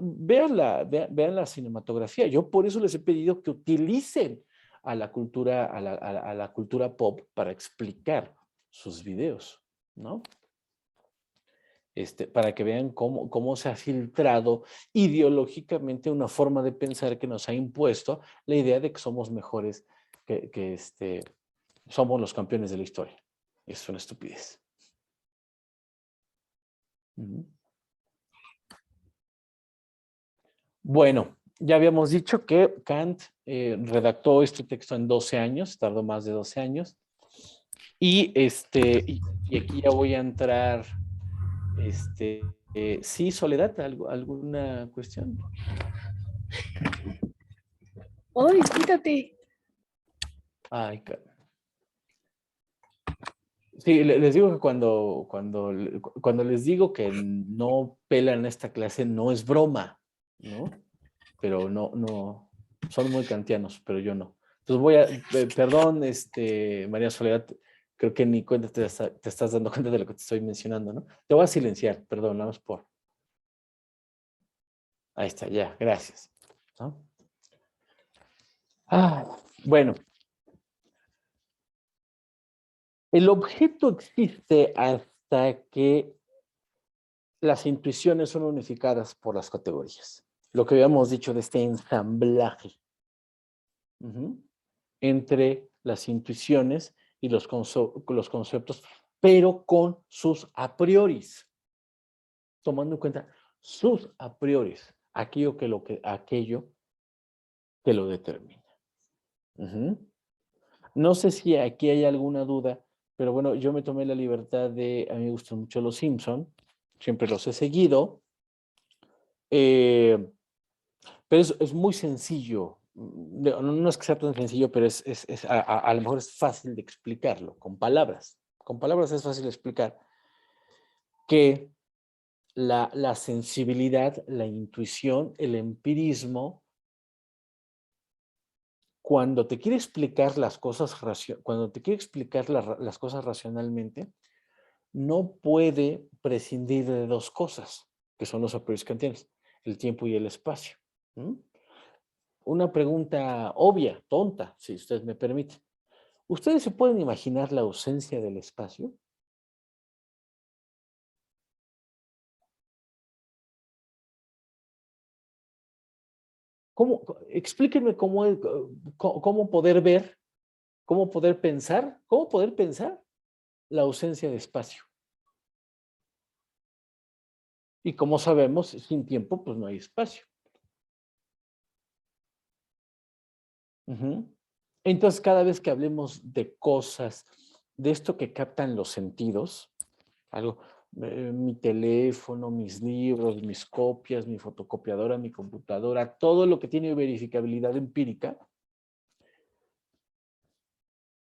vean la cinematografía. Yo por eso les he pedido que utilicen a la cultura, a la cultura pop para explicar sus videos, ¿no? Para que vean cómo se ha filtrado ideológicamente una forma de pensar que nos ha impuesto la idea de que somos mejores, que somos los campeones de la historia. Es una estupidez. Bueno, ya habíamos dicho que Kant redactó este texto en 12 años, tardó más de 12 años. Y aquí ya voy a entrar, sí, Soledad, ¿alguna cuestión? ¡Ay, quítate! Ay, sí, les digo que cuando les digo que no pelan esta clase, no es broma, ¿no? Pero no, son muy kantianos, pero yo no. Entonces perdón, María Soledad, creo que ni cuenta te estás dando cuenta de lo que te estoy mencionando, ¿no? Te voy a silenciar, perdón, nada más por. Ahí está, ya, gracias. ¿No? Bueno, el objeto existe hasta que las intuiciones son unificadas por las categorías. Lo que habíamos dicho de este ensamblaje entre las intuiciones y los conceptos, pero con sus a prioris, tomando en cuenta sus a prioris, aquello que lo determina. No sé si aquí hay alguna duda, pero bueno, yo me tomé la libertad a mí me gustan mucho los Simpson, siempre los he seguido, pero es muy sencillo. No es que sea tan sencillo, pero a lo mejor es fácil de explicarlo con palabras. Con palabras es fácil de explicar que la sensibilidad, la intuición, el empirismo cuando te quiere explicar las cosas, cuando te quiere explicar las cosas racionalmente, no puede prescindir de dos cosas, que son los a priori kantianos, el tiempo y el espacio. ¿Mm? Una pregunta obvia, tonta, si usted me permite. ¿Ustedes se pueden imaginar la ausencia del espacio? Explíquenme cómo poder ver, cómo poder pensar la ausencia de espacio. Y como sabemos, sin tiempo, pues no hay espacio. Ujú. Entonces, cada vez que hablemos de cosas, de esto que captan los sentidos, algo, mi teléfono, mis libros, mis copias, mi fotocopiadora, mi computadora, todo lo que tiene verificabilidad empírica,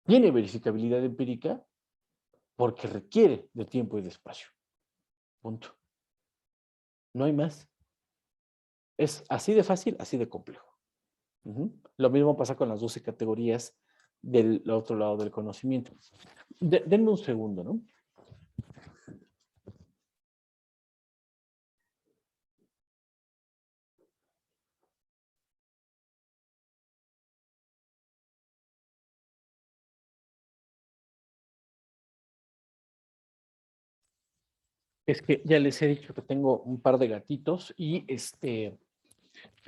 tiene verificabilidad empírica porque requiere de tiempo y de espacio. Punto. No hay más. Es así de fácil, así de complejo. Ujú. Lo mismo pasa con las 12 categorías del otro lado del conocimiento. Denme un segundo, ¿no? Es que ya les he dicho que tengo un par de gatitos y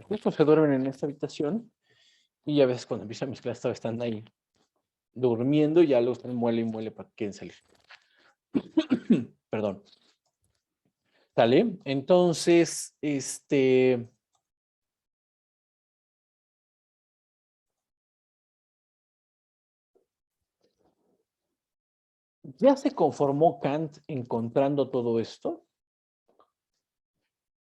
justo se duermen en esta habitación y a veces cuando empiezan mis clases están ahí durmiendo y ya los están muele y muele para que quieren salir. Perdón. ¿Sale? Entonces, ¿ya se conformó Kant encontrando todo esto?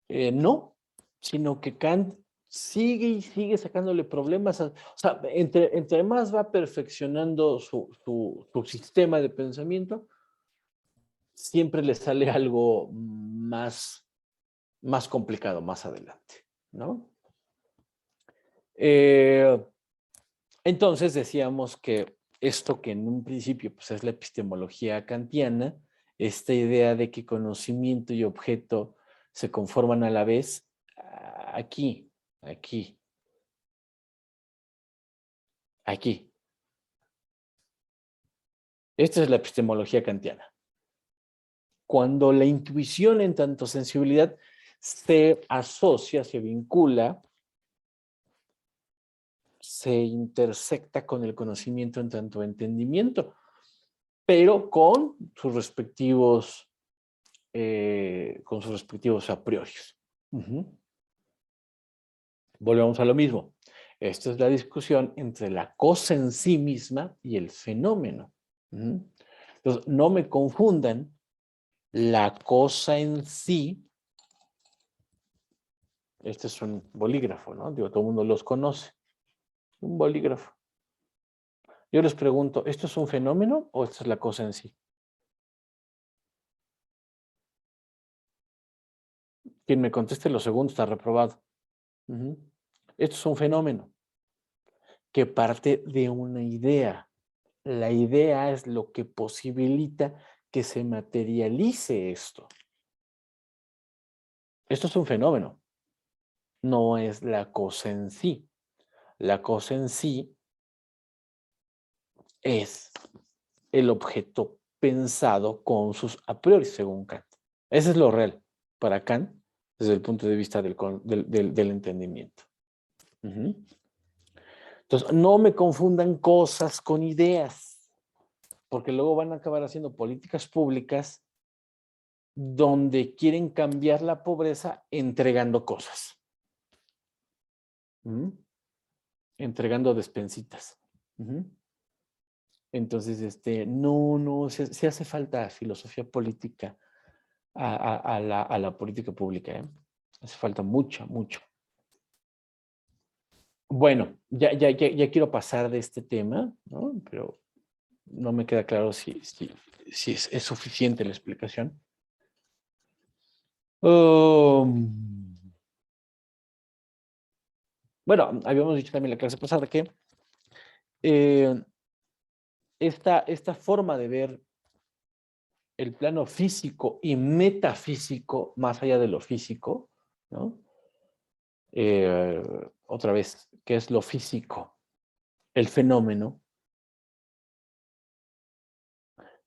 No, sino que Kant sigue y sigue sacándole problemas. O sea, entre más va perfeccionando su sistema de pensamiento, siempre le sale algo más complicado más adelante, ¿no? Eh, entonces decíamos que esto que en un principio pues, es la epistemología kantiana, esta idea de que conocimiento y objeto se conforman a la vez, aquí, aquí, aquí. Esta es la epistemología kantiana. Cuando la intuición en tanto sensibilidad se asocia, se vincula, se intersecta con el conocimiento en tanto entendimiento, pero con sus respectivos a priori. Volvemos a lo mismo. Esta es la discusión entre la cosa en sí misma y el fenómeno. Entonces, no me confundan la cosa en sí. Este es un bolígrafo, ¿no? Digo, todo el mundo los conoce. Un bolígrafo. Yo les pregunto, ¿esto es un fenómeno o esta es la cosa en sí? Quien me conteste lo segundo está reprobado. Esto es un fenómeno que parte de una idea. La idea es lo que posibilita que se materialice esto. Esto es un fenómeno, no es la cosa en sí. La cosa en sí es el objeto pensado con sus a priori, según Kant. Ese es lo real para Kant desde el punto de vista del entendimiento. Entonces, no me confundan cosas con ideas, porque luego van a acabar haciendo políticas públicas donde quieren cambiar la pobreza entregando cosas. Entregando despensitas. Entonces, no, se hace falta filosofía política a la política pública, ¿eh? Hace falta mucho, mucho. Bueno, ya quiero pasar de este tema, ¿no? Pero no me queda claro si es suficiente la explicación. Bueno, habíamos dicho también en la clase pasada que esta forma de ver el plano físico y metafísico, más allá de lo físico, ¿no? Otra vez, ¿qué es lo físico? El fenómeno.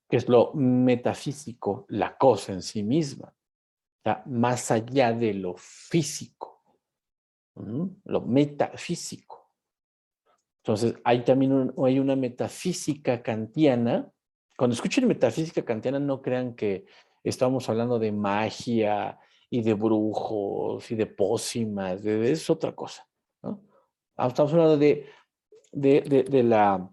¿Qué es lo metafísico? La cosa en sí misma. Está más allá de lo físico. Lo metafísico. Entonces, hay también hay una metafísica kantiana. Cuando escuchen metafísica kantiana, no crean que estamos hablando de magia y de brujos y de pócimas. Es otra cosa, ¿no? Estamos hablando de la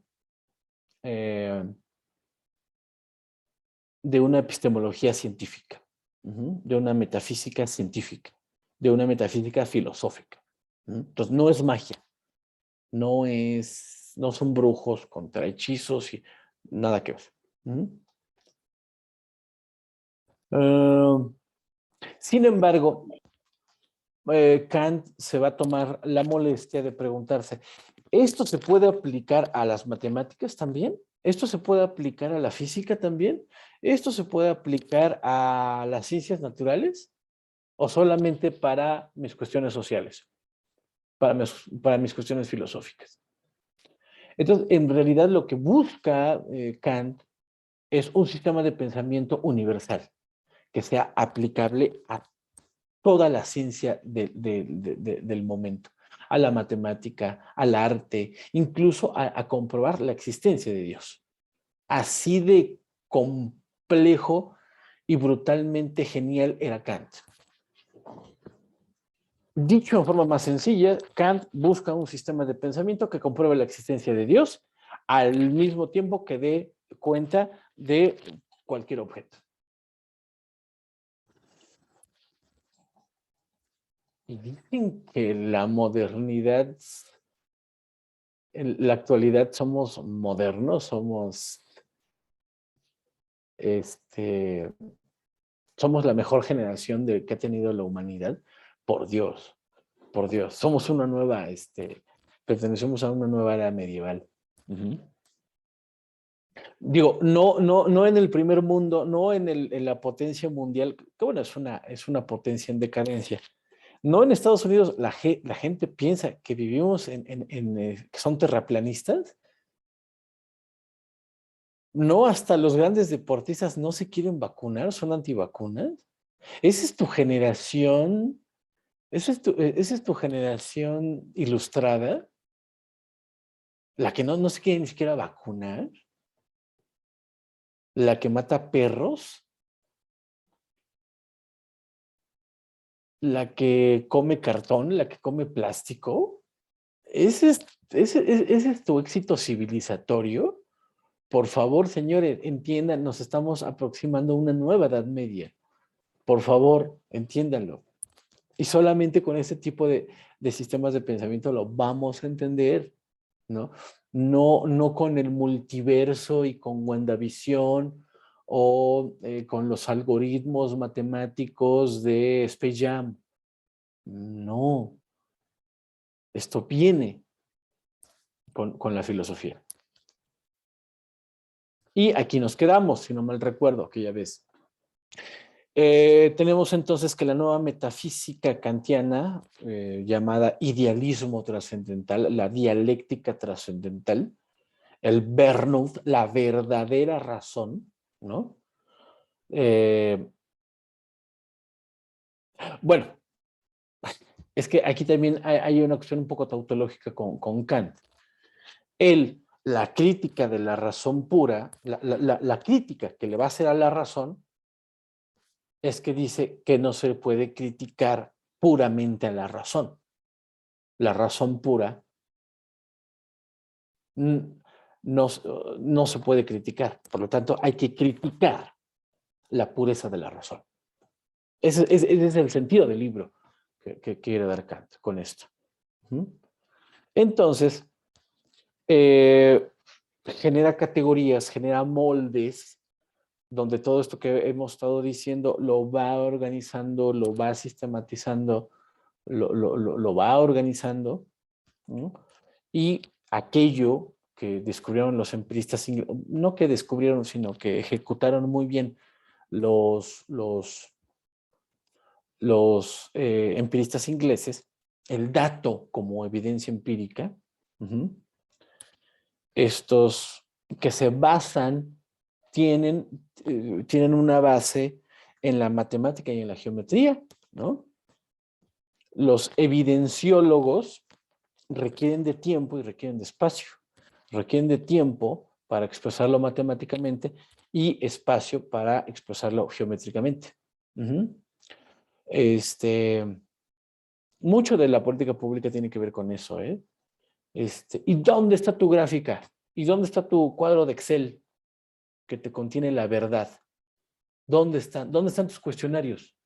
de una epistemología científica, de una metafísica científica, de una metafísica filosófica. Entonces, no es magia, no son brujos contra hechizos y nada que ver. Sin embargo, Kant se va a tomar la molestia de preguntarse, ¿esto se puede aplicar a las matemáticas también? ¿Esto se puede aplicar a la física también? ¿Esto se puede aplicar a las ciencias naturales? ¿O solamente para mis cuestiones sociales? Para mis cuestiones filosóficas. Entonces, en realidad lo que busca Kant es un sistema de pensamiento universal que sea aplicable a toda la ciencia del momento, a la matemática, al arte, incluso a comprobar la existencia de Dios. Así de complejo y brutalmente genial era Kant. Dicho en forma más sencilla, Kant busca un sistema de pensamiento que compruebe la existencia de Dios al mismo tiempo que dé cuenta de cualquier objeto. Y dicen que la modernidad, en la actualidad somos modernos, somos la mejor generación que ha tenido la humanidad. Por Dios, por Dios. Somos una nueva, pertenecemos a una nueva era medieval. Digo, no en el primer mundo, no en la potencia mundial, que bueno, es una potencia en decadencia. No en Estados Unidos, la gente piensa que vivimos que son terraplanistas. No, hasta los grandes deportistas no se quieren vacunar, son antivacunas. Esa es tu generación, esa es tu generación ilustrada, la que no se quiere ni siquiera vacunar, la que mata perros, la que come cartón, la que come plástico. Ese es tu éxito civilizatorio. Por favor, señores, entiendan, nos estamos aproximando a una nueva Edad Media. Por favor, entiéndanlo. Y solamente con este tipo de sistemas de pensamiento lo vamos a entender, ¿no? No con el multiverso y con WandaVision o con los algoritmos matemáticos de Space Jam. No, esto viene con la filosofía. Y aquí nos quedamos, si no mal recuerdo, aquella vez. Tenemos entonces que la nueva metafísica kantiana, llamada idealismo trascendental, la dialéctica trascendental, el Vernunft, la verdadera razón, ¿no? Bueno, es que aquí también hay una cuestión un poco tautológica con Kant. La crítica de la razón pura, la crítica que le va a hacer a la razón, es que dice que no se puede criticar puramente a la razón. La razón pura no se puede criticar. Por lo tanto, hay que criticar la pureza de la razón. Ese es el sentido del libro que quiere dar Kant con esto. Entonces, genera categorías, genera moldes, donde todo esto que hemos estado diciendo lo va organizando, lo va sistematizando, lo va organizando, ¿no? Y aquello que descubrieron los empiristas, no que descubrieron, sino que ejecutaron muy bien los empiristas ingleses, el dato como evidencia empírica, estos que se basan, tienen una base en la matemática y en la geometría, ¿no? Los evidenciólogos requieren de tiempo y requieren de espacio. Requieren de tiempo para expresarlo matemáticamente y espacio para expresarlo geométricamente. Mucho de la política pública tiene que ver con eso, ¿eh? ¿Y dónde está tu gráfica? ¿Y dónde está tu cuadro de Excel que te contiene la verdad? ¿Dónde están? ¿Dónde están tus cuestionarios?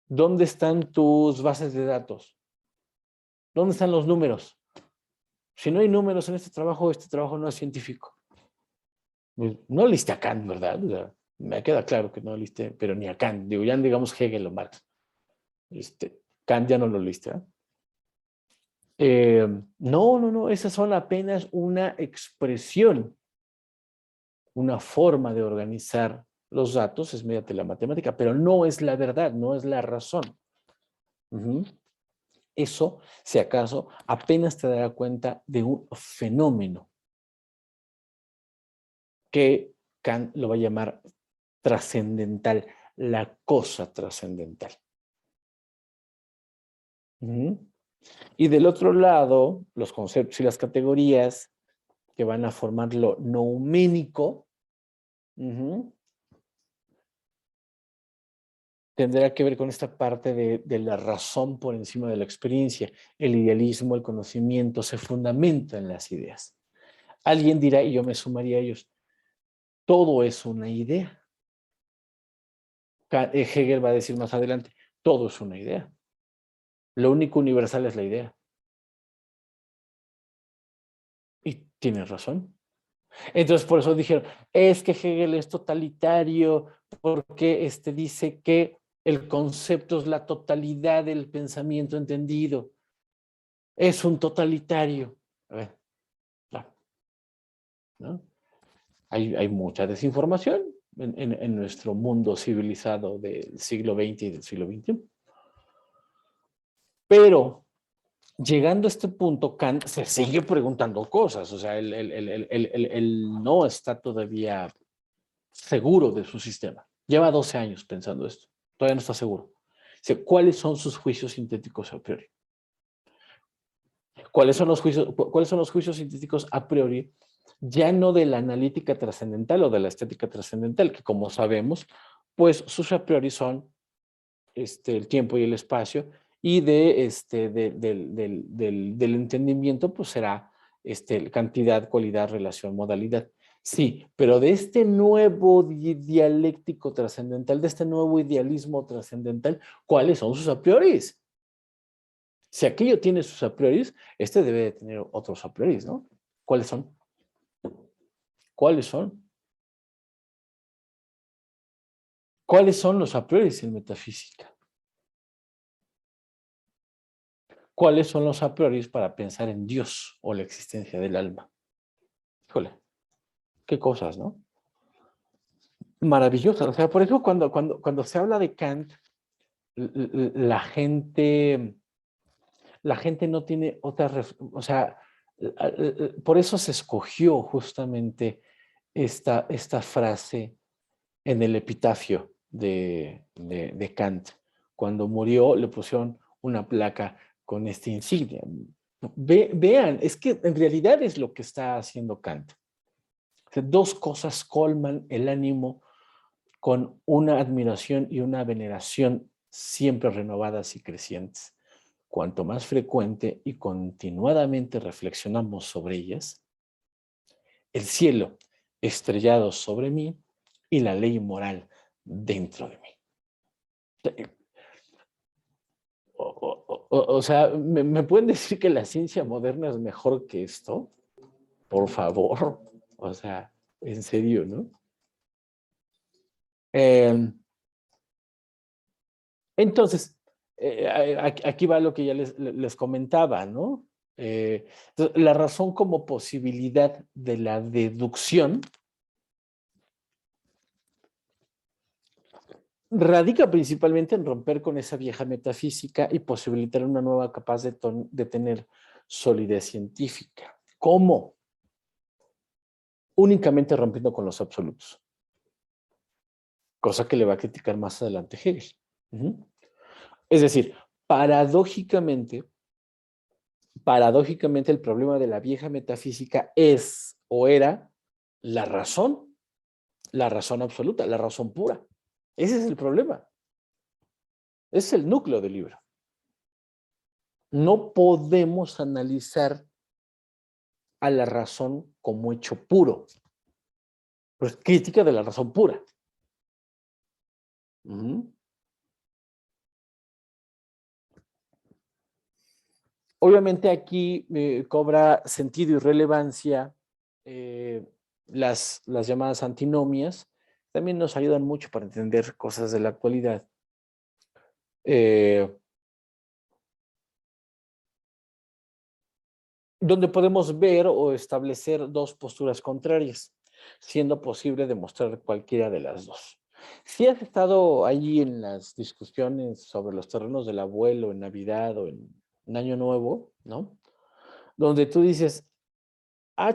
¿Dónde están tus bases de datos? ¿Dónde están los números? Si no hay números en este trabajo no es científico. No leíste a Kant, ¿verdad? O sea, me queda claro que no leíste, pero ni a Kant. Digo, ya digamos Hegel o Marx. Kant ya no lo leíste, no, esas son apenas una expresión, una forma de organizar los datos es mediante la matemática, pero no es la verdad, no es la razón. Eso, si acaso, apenas te dará cuenta de un fenómeno que Kant lo va a llamar trascendental, la cosa trascendental. Y del otro lado, los conceptos y las categorías que van a formar lo nouménico, tendrá que ver con esta parte de la razón por encima de la experiencia. El idealismo, el conocimiento se fundamenta en las ideas. Alguien dirá, y yo me sumaría a ellos, todo es una idea. Hegel va a decir más adelante, todo es una idea. Lo único universal es la idea. Y tiene razón. Entonces, por eso dijeron, es que Hegel es totalitario, porque dice que el concepto es la totalidad del pensamiento entendido. Es un totalitario. A ver, ¿no? Hay mucha desinformación en nuestro mundo civilizado del siglo XX y del siglo XXI. Pero llegando a este punto, Kant se sigue preguntando cosas, o sea, él no está todavía seguro de su sistema. Lleva 12 años pensando esto, todavía no está seguro. Dice, ¿cuáles son sus juicios sintéticos a priori? ¿Cuáles son los juicios sintéticos a priori? Ya no de la analítica trascendental o de la estética trascendental, que como sabemos, pues sus a priori son el tiempo y el espacio, y del entendimiento, pues será cantidad, cualidad, relación, modalidad. Sí, pero de este nuevo dialéctico trascendental, de este nuevo idealismo trascendental, ¿cuáles son sus a prioris? Si aquello tiene sus a prioris, debe de tener otros a prioris, ¿no? ¿Cuáles son? ¿Cuáles son? ¿Cuáles son los a prioris en metafísica? ¿Cuáles son los a prioris para pensar en Dios o la existencia del alma? Híjole, qué cosas, ¿no? Maravillosas. O sea, por eso cuando se habla de Kant, la gente no tiene otra, o sea, por eso se escogió justamente esta frase en el epitafio de Kant. Cuando murió le pusieron una placa con esta insignia. Vean, es que en realidad es lo que está haciendo Kant. O sea, dos cosas colman el ánimo con una admiración y una veneración siempre renovadas y crecientes. Cuanto más frecuente y continuadamente reflexionamos sobre ellas, el cielo estrellado sobre mí y la ley moral dentro de mí. O sea, ¿me pueden decir que la ciencia moderna es mejor que esto? Por favor. O sea, en serio, ¿no? Entonces, aquí va lo que ya les comentaba, ¿no? Entonces, la razón como posibilidad de la deducción radica principalmente en romper con esa vieja metafísica y posibilitar una nueva capaz de tener solidez científica. ¿Cómo? Únicamente rompiendo con los absolutos. Cosa que le va a criticar más adelante Hegel. Es decir, paradójicamente el problema de la vieja metafísica es o era la razón absoluta, la razón pura. Ese es el problema. Ese es el núcleo del libro. No podemos analizar a la razón como hecho puro. Pues crítica de la razón pura. Obviamente aquí cobra sentido y relevancia las llamadas antinomias. También nos ayudan mucho para entender cosas de la actualidad. Donde podemos ver o establecer dos posturas contrarias, siendo posible demostrar cualquiera de las dos. Si has estado allí en las discusiones sobre los terrenos del abuelo en Navidad o en Año Nuevo, ¿no? Donde tú dices,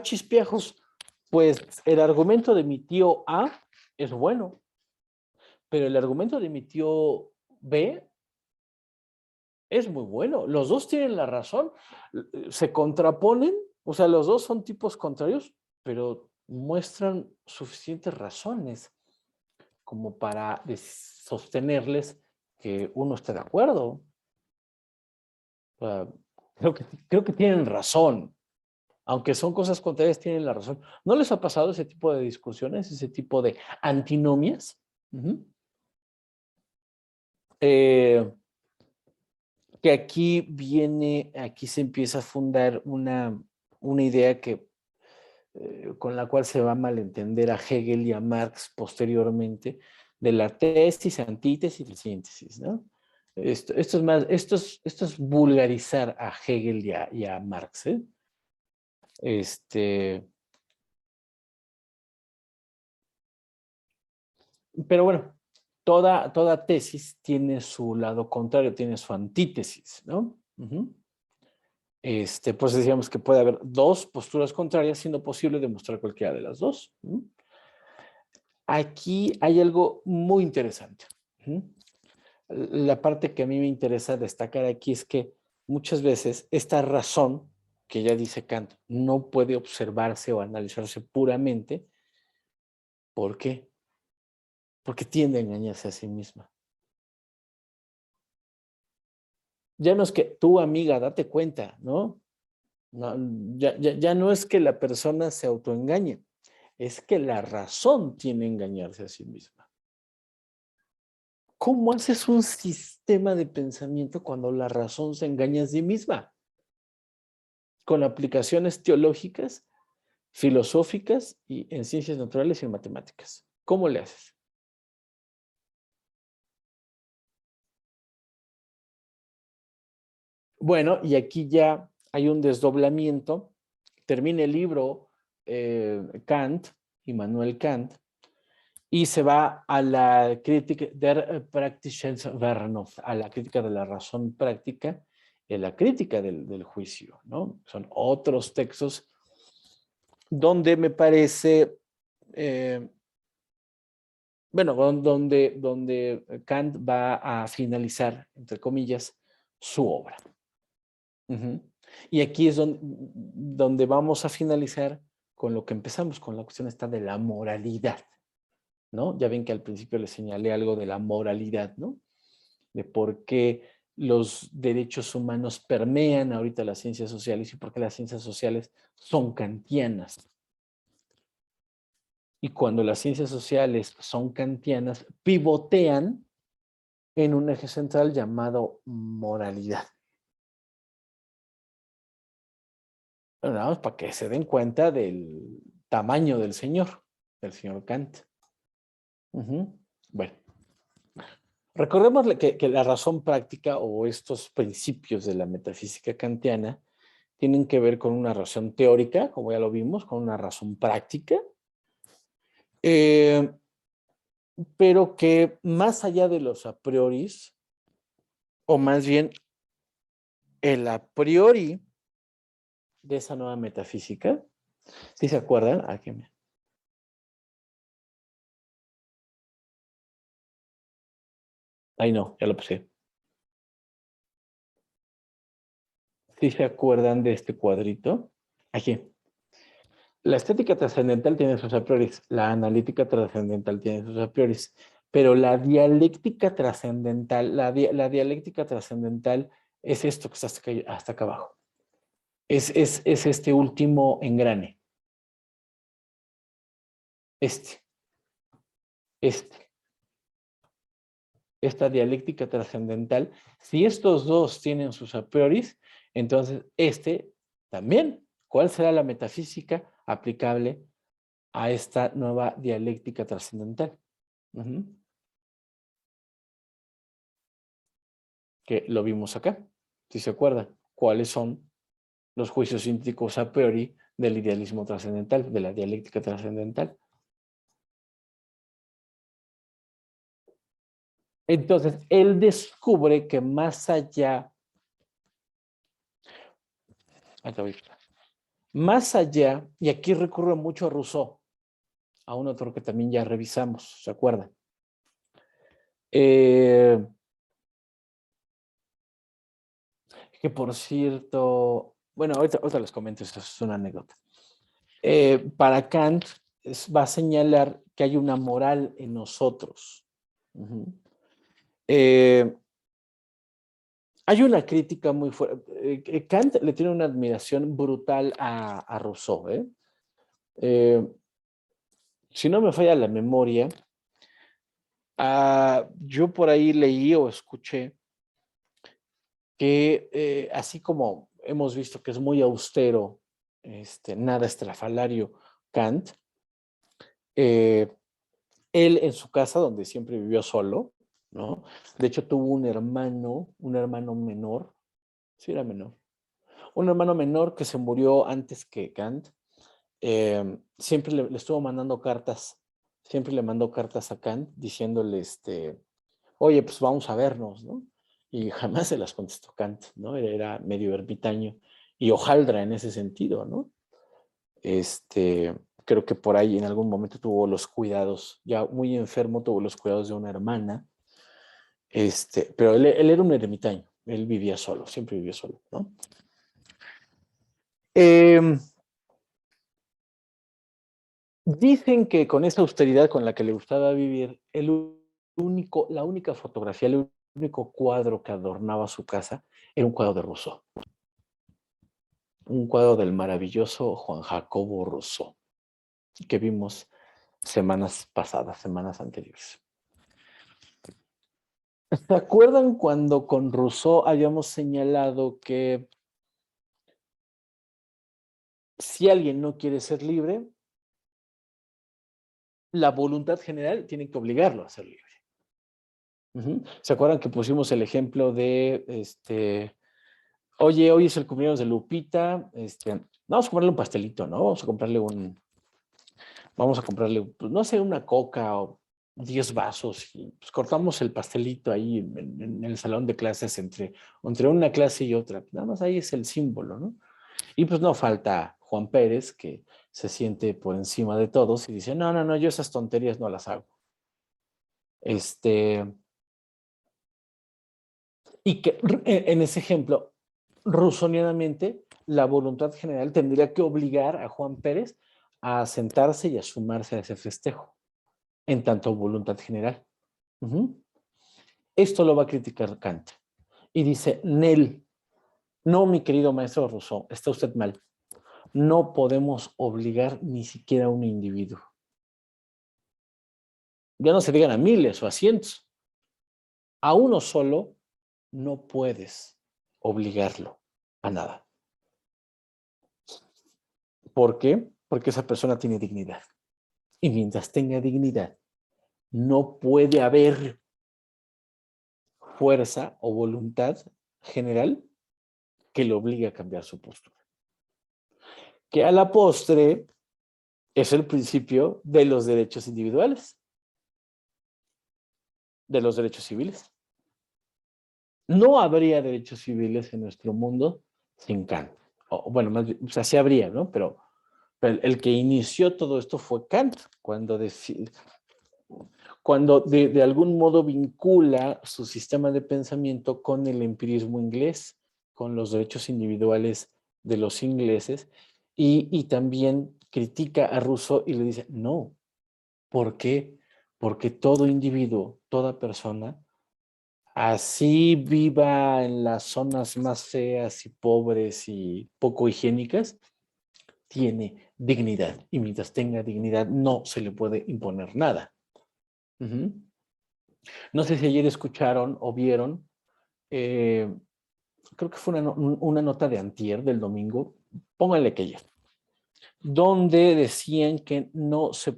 chispiajos, pues el argumento de mi tío A es bueno, pero el argumento de mi tío B es muy bueno. Los dos tienen la razón, se contraponen, o sea, los dos son tipos contrarios, pero muestran suficientes razones como para sostenerles que uno está de acuerdo. O sea, creo que tienen razón. Aunque son cosas contrarias, tienen la razón. ¿No les ha pasado ese tipo de discusiones, ese tipo de antinomias? Que aquí se empieza a fundar una idea que, con la cual se va a malentender a Hegel y a Marx posteriormente, de la tesis, antítesis y síntesis, ¿no? Esto es vulgarizar a Hegel y a Marx, ¿eh? Pero bueno, toda tesis tiene su lado contrario, tiene su antítesis, ¿no? Pues decíamos que puede haber dos posturas contrarias, siendo posible demostrar cualquiera de las dos. Aquí hay algo muy interesante. La parte que a mí me interesa destacar aquí es que muchas veces esta razón, que ya dice Kant, no puede observarse o analizarse puramente. ¿Por qué? Porque tiende a engañarse a sí misma. Ya no es que tú, amiga, date cuenta, ¿no? No, ya no es que la persona se autoengañe, es que la razón tiene a engañarse a sí misma. ¿Cómo haces un sistema de pensamiento cuando la razón se engaña a sí misma? Con aplicaciones teológicas, filosóficas y en ciencias naturales y en matemáticas. ¿Cómo le haces? Bueno, y aquí ya hay un desdoblamiento. Termina el libro Kant, Immanuel Kant, y se va a la crítica der praktischen Vernunft, a la crítica de la razón práctica y la crítica del juicio, ¿no? Son otros textos donde me parece, bueno, donde Kant va a finalizar, entre comillas, su obra. Y aquí es donde vamos a finalizar con lo que empezamos, con la cuestión esta de la moralidad, ¿no? Ya ven que al principio les señalé algo de la moralidad, ¿no? De por qué los derechos humanos permean ahorita las ciencias sociales y por qué las ciencias sociales son kantianas. Y cuando las ciencias sociales son kantianas, pivotean en un eje central llamado moralidad. Bueno, nada más para que se den cuenta del tamaño del señor Kant. Bueno, recordemos que la razón práctica o estos principios de la metafísica kantiana tienen que ver con una razón teórica, como ya lo vimos, con una razón práctica, pero que más allá de los a prioris, o más bien el a priori de esa nueva metafísica, ¿sí se acuerdan? Aquí Ay, no, ya lo puse. ¿Sí se acuerdan de este cuadrito? Aquí. La estética trascendental tiene sus a prioris, la analítica trascendental tiene sus a prioris, pero la dialéctica trascendental, la dialéctica trascendental es esto que está hasta acá abajo. Es este último engrane. Este. Esta dialéctica trascendental. Si estos dos tienen sus a prioris, entonces este también. ¿Cuál será la metafísica aplicable a esta nueva dialéctica trascendental? Que lo vimos acá, si se acuerdan. ¿Cuáles son los juicios sínticos a priori del idealismo trascendental, de la dialéctica trascendental? Entonces, él descubre que más allá, y aquí recurre mucho a Rousseau, a un otro que también ya revisamos, ¿se acuerdan? Que por cierto, bueno, ahorita les comento, esto es una anécdota. Para Kant va a señalar que hay una moral en nosotros. Hay una crítica muy fuerte. Kant le tiene una admiración brutal a Rousseau. Si no me falla la memoria, yo por ahí leí o escuché que así como hemos visto que es muy austero, nada estrafalario Kant, él en su casa, donde siempre vivió solo, ¿no? De hecho tuvo un hermano menor, sí era menor, un hermano menor que se murió antes que Kant. Siempre le estuvo mandando cartas, siempre le mandó cartas a Kant diciéndole, oye, pues vamos a vernos, ¿no? Y jamás se las contestó Kant, ¿no? Era medio ermitaño y hojaldra en ese sentido, ¿no? Creo que por ahí en algún momento tuvo los cuidados, ya muy enfermo, tuvo los cuidados de una hermana, pero él era un ermitaño, él vivía solo, siempre vivió solo, ¿no? Dicen que con esa austeridad con la que le gustaba vivir, la única fotografía, el único cuadro que adornaba su casa era un cuadro de Rousseau. Un cuadro del maravilloso Juan Jacobo Rousseau, que vimos semanas pasadas, semanas anteriores. ¿Se acuerdan cuando con Rousseau habíamos señalado que si alguien no quiere ser libre, la voluntad general tiene que obligarlo a ser libre? ¿Se acuerdan que pusimos el ejemplo de, oye, hoy es el cumpleaños de Lupita, vamos a comprarle un pastelito, ¿no? Vamos a comprarle, pues, no sé, una coca o 10 vasos y pues, cortamos el pastelito ahí en el salón de clases entre una clase y otra. Nada más ahí es el símbolo, ¿no? Y pues no falta Juan Pérez, que se siente por encima de todos y dice, no, no, no, yo esas tonterías no las hago. Y que en ese ejemplo, rusonianamente, la voluntad general tendría que obligar a Juan Pérez a sentarse y a sumarse a ese festejo, en tanto voluntad general. Esto lo va a criticar Kant. Y dice, Nel, no, mi querido maestro Rousseau, está usted mal. No podemos obligar ni siquiera a un individuo. Ya no se digan a miles o a cientos. A uno solo no puedes obligarlo a nada. ¿Por qué? Porque esa persona tiene dignidad. Y mientras tenga dignidad, no puede haber fuerza o voluntad general que le obligue a cambiar su postura. que a la postre es el principio de los derechos individuales, de los derechos civiles. No habría derechos civiles en nuestro mundo sin Kant. O, bueno, más bien, o sea, sí habría, ¿no? Pero el que inició todo esto fue Kant, cuando de algún modo vincula su sistema de pensamiento con el empirismo inglés, con los derechos individuales de los ingleses, y también critica a Rousseau y le dice, no, ¿por qué? Porque todo individuo, toda persona, así viva en las zonas más feas y pobres y poco higiénicas, tiene dignidad. Y mientras tenga dignidad, no se le puede imponer nada. No sé si ayer escucharon o vieron, creo que fue una nota de antier, del domingo, pónganle que ayer, donde decían que no te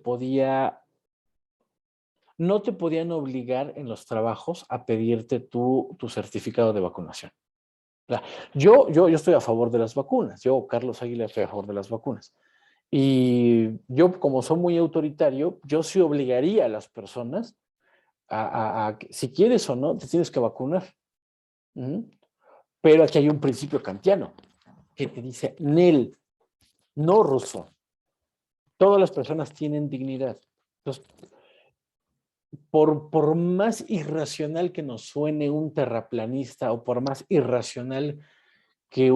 podían obligar en los trabajos a pedirte tu certificado de vacunación. O sea, yo estoy a favor de las vacunas. Yo, Carlos Águila, estoy a favor de las vacunas. Y yo, como soy muy autoritario, yo sí obligaría a las personas a que, si quieres o no, te tienes que vacunar. Pero aquí hay un principio kantiano que te dice, Nel, no Rousseau. Todas las personas tienen dignidad. Entonces, por más irracional que nos suene un terraplanista o por más irracional que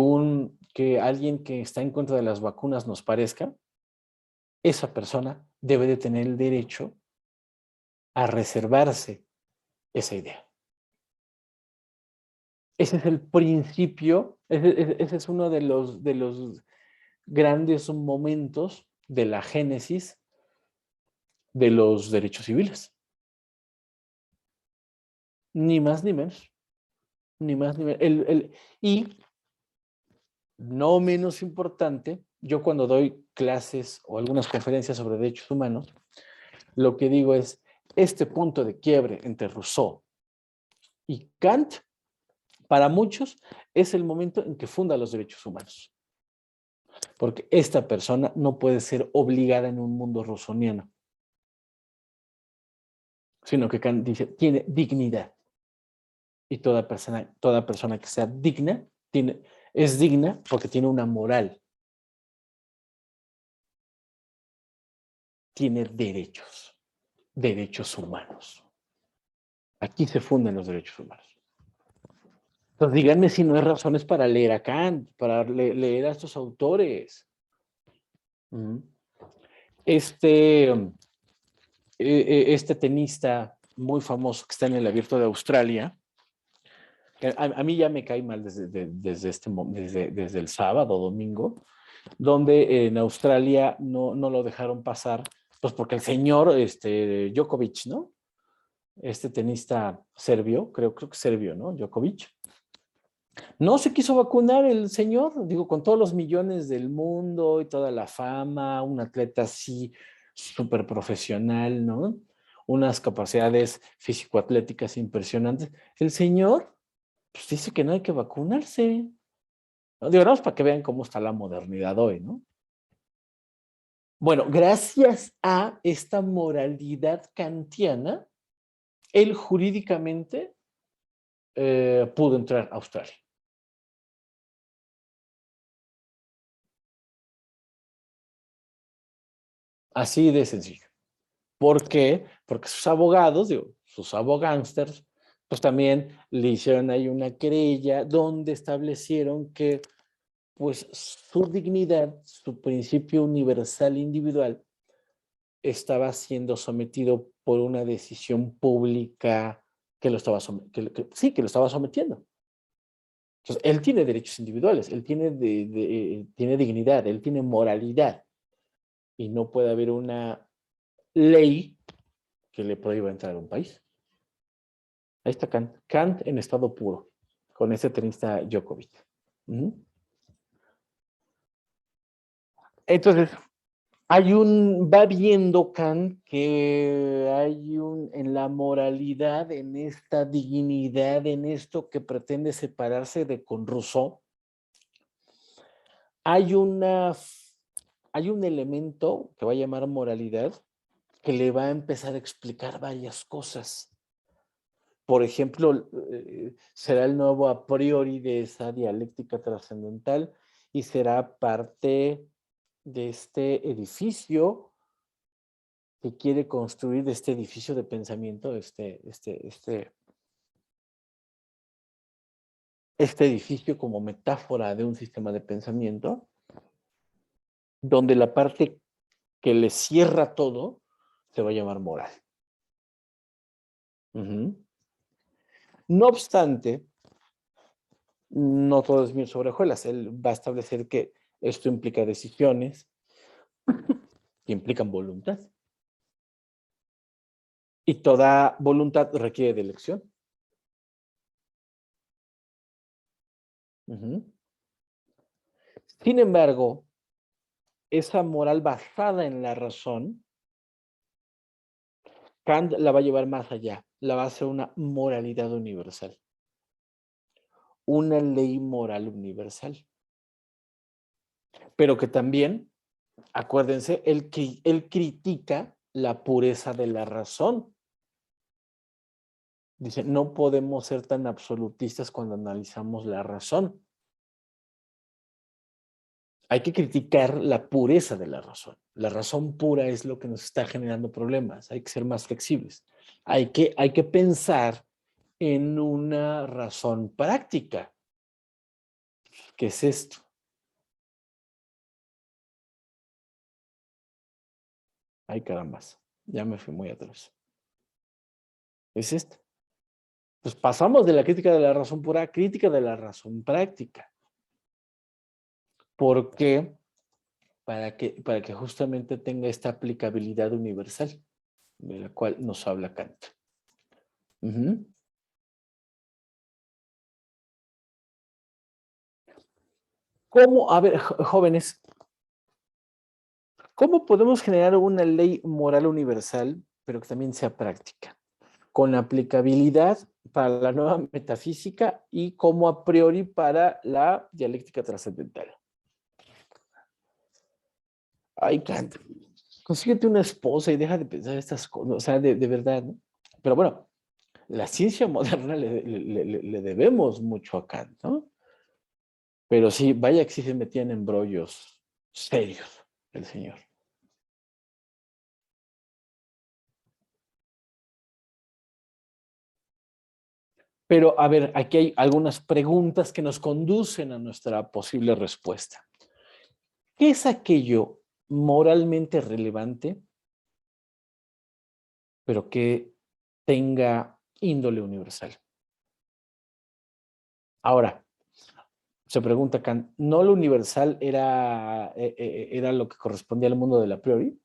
alguien que está en contra de las vacunas nos parezca, esa persona debe de tener el derecho a reservarse esa idea. Ese es el principio, ese es uno de los grandes momentos de la génesis de los derechos civiles. Ni más ni menos. Ni más ni menos. Y no menos importante, yo cuando doy clases o algunas conferencias sobre derechos humanos, lo que digo es, este punto de quiebre entre Rousseau y Kant, para muchos, es el momento en que funda los derechos humanos. Porque esta persona no puede ser obligada en un mundo rousseauiano, sino que Kant dice, tiene dignidad. Y toda persona que sea digna, es digna porque tiene una moral. Tiene derechos humanos. Aquí se fundan los derechos humanos. Entonces díganme si no hay razones para leer a Kant, para leer a estos autores. Este tenista muy famoso que está en el Abierto de Australia, a mí ya me cae mal desde el sábado o domingo, donde en Australia no lo dejaron pasar, pues porque el señor Djokovic, ¿no? Este tenista serbio, creo que serbio, ¿no? Djokovic. No se quiso vacunar el señor, digo, con todos los millones del mundo y toda la fama, un atleta así súper profesional, ¿no? Unas capacidades físico-atléticas impresionantes. El señor, pues dice que no hay que vacunarse. ¿No? Digo, para que vean cómo está la modernidad hoy, ¿no? Bueno, gracias a esta moralidad kantiana, él jurídicamente pudo entrar a Australia. Así de sencillo. ¿Por qué? Porque sus abogados, sus abogánsters, pues también le hicieron ahí una querella donde establecieron que pues su dignidad, su principio universal individual, estaba siendo sometido por una decisión pública que lo estaba, que lo estaba sometiendo. Entonces, él tiene derechos individuales, él tiene dignidad, él tiene moralidad y no puede haber una ley que le prohíba entrar a un país. Ahí está Kant. Kant en estado puro, con ese tenista Djokovic. Entonces, va viendo Kant que hay en la moralidad, en esta dignidad, en esto que pretende separarse de con Rousseau, hay una hay un elemento que va a llamar moralidad que le va a empezar a explicar varias cosas. Por ejemplo, será el nuevo a priori de esa dialéctica trascendental y será parte de este edificio que quiere construir, de este edificio de pensamiento, este edificio como metáfora de un sistema de pensamiento, donde la parte que le cierra todo se va a llamar moral. No obstante, no todo es miel sobre hojuelas. Él va a establecer que esto implica decisiones que implican voluntad. Y toda voluntad requiere de elección. Sin embargo, esa moral basada en la razón, Kant la va a llevar más allá. La va a hacer una moralidad universal. Una ley moral universal. Pero que también, acuérdense, él critica la pureza de la razón. Dice, no podemos ser tan absolutistas cuando analizamos la razón. Hay que criticar la pureza de la razón. La razón pura es lo que nos está generando problemas. Hay que ser más flexibles. Hay que pensar en una razón práctica. ¿Qué es esto? Ay, carambas. Ya me fui muy atrás. ¿Es esto? Pues pasamos de la crítica de la razón pura a crítica de la razón práctica. ¿Por qué? Para que justamente tenga esta aplicabilidad universal de la cual nos habla Kant. ¿Cómo? A ver, jóvenes, ¿cómo podemos generar una ley moral universal, pero que también sea práctica? Con aplicabilidad para la nueva metafísica y como a priori para la dialéctica trascendental. Ay, Kant, consíguete una esposa y deja de pensar estas cosas, o sea, de verdad, ¿no? Pero bueno, la ciencia moderna le debemos mucho a Kant, ¿no? Pero sí, vaya que sí se metían en embrollos serios el señor. Pero, a ver, aquí hay algunas preguntas que nos conducen a nuestra posible respuesta. ¿Qué es aquello moralmente relevante, pero que tenga índole universal? Ahora, se pregunta Kant, ¿no lo universal era lo que correspondía al mundo del a priori?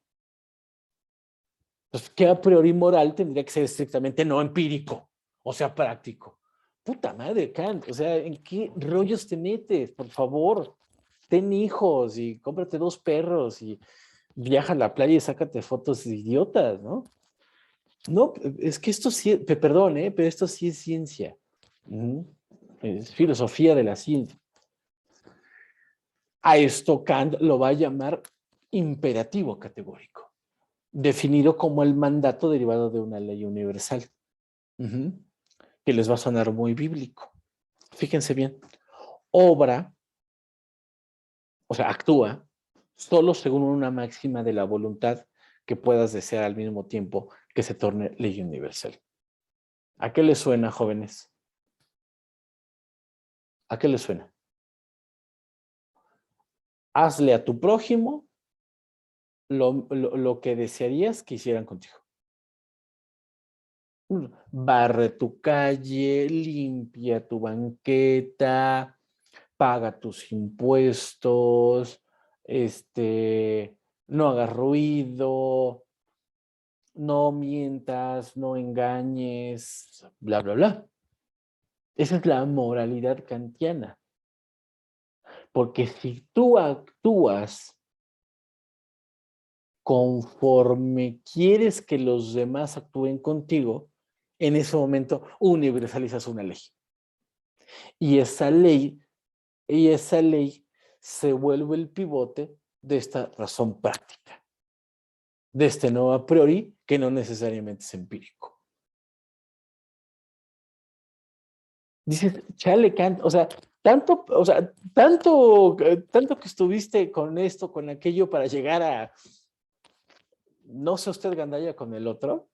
Pues, ¿qué a priori moral tendría que ser estrictamente no empírico, o sea, práctico? Puta madre, Kant, o sea, ¿en qué rollos te metes? Por favor, ten hijos y cómprate 2 perros y viaja a la playa y sácate fotos de idiotas, ¿no? No, es que esto sí, perdón, pero esto sí es ciencia. Es filosofía de la ciencia. A esto Kant lo va a llamar imperativo categórico, definido como el mandato derivado de una ley universal, que les va a sonar muy bíblico. Fíjense bien, obra, o sea, actúa solo según una máxima de la voluntad que puedas desear al mismo tiempo que se torne ley universal. ¿A qué les suena, jóvenes? ¿A qué les suena? Hazle a tu prójimo lo que desearías que hicieran contigo. Barre tu calle, limpia tu banqueta, paga tus impuestos, no hagas ruido, no mientas, no engañes, bla, bla, bla. Esa es la moralidad kantiana. Porque si tú actúas conforme quieres que los demás actúen contigo, en ese momento universalizas una ley. Y esa ley se vuelve el pivote de esta razón práctica, de este no a priori que no necesariamente es empírico. Dices, chale, Kant, o sea, tanto que estuviste con esto, con aquello para llegar a, no sé usted gandalla con el otro,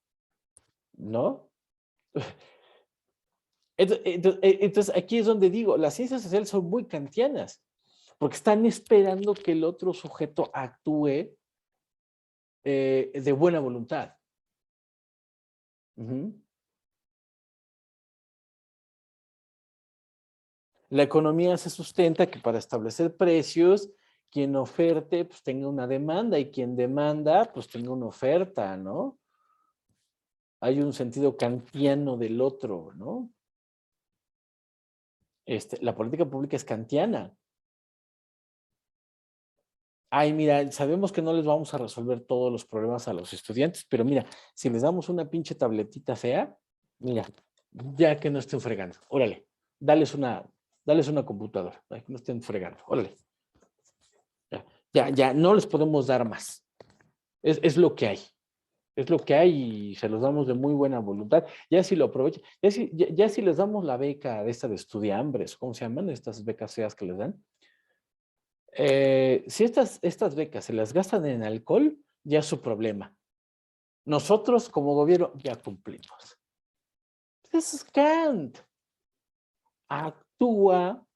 ¿no? Entonces, aquí es donde digo, las ciencias sociales son muy kantianas, porque están esperando que el otro sujeto actúe de buena voluntad. Uh-huh. La economía se sustenta que para establecer precios, quien oferte, pues tenga una demanda, y quien demanda, pues tenga una oferta, ¿no? Hay un sentido kantiano del otro, ¿no? La política pública es kantiana. Ay, mira, sabemos que no les vamos a resolver todos los problemas a los estudiantes, pero mira, si les damos una pinche tabletita fea, mira, ya que no estén fregando, órale, dales una computadora, para que no estén fregando, órale. Ya, no les podemos dar más. Es lo que hay. Es lo que hay y se los damos de muy buena voluntad. Ya si lo aprovechan, ya si les damos la beca de esta de estudiambres, ¿cómo se llaman? Estas becas feas que les dan. Si estas becas se las gastan en alcohol, ya es su problema. Nosotros como gobierno ya cumplimos. Eso es Kant. Actúa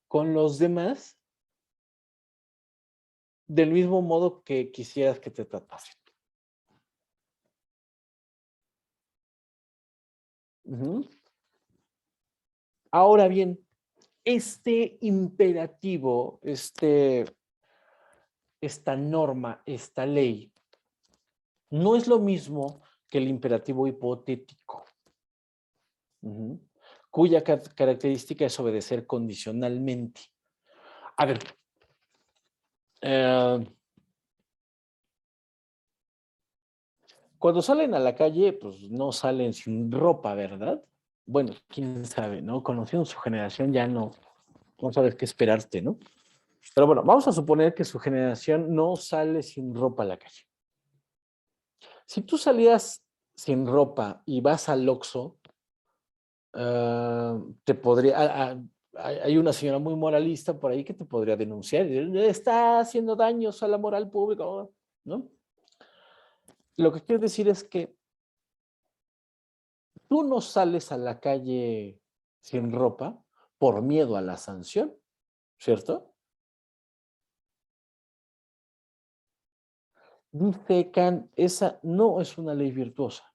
con los demás del mismo modo que quisieras que te tratasen. Uh-huh. Ahora bien, este imperativo, esta norma, esta ley, no es lo mismo que el imperativo hipotético, cuya característica es obedecer condicionalmente. A ver, cuando salen a la calle, pues no salen sin ropa, ¿verdad? Bueno, quién sabe, ¿no? Conociendo su generación ya no sabes qué esperarte, ¿no? Pero bueno, vamos a suponer que su generación no sale sin ropa a la calle. Si tú salías sin ropa y vas al Oxxo, te podría, hay una señora muy moralista por ahí que te podría denunciar, está haciendo daños a la moral pública, ¿no? Lo que quiero decir es que tú no sales a la calle sin ropa por miedo a la sanción, ¿cierto? Dice Kant, esa no es una ley virtuosa.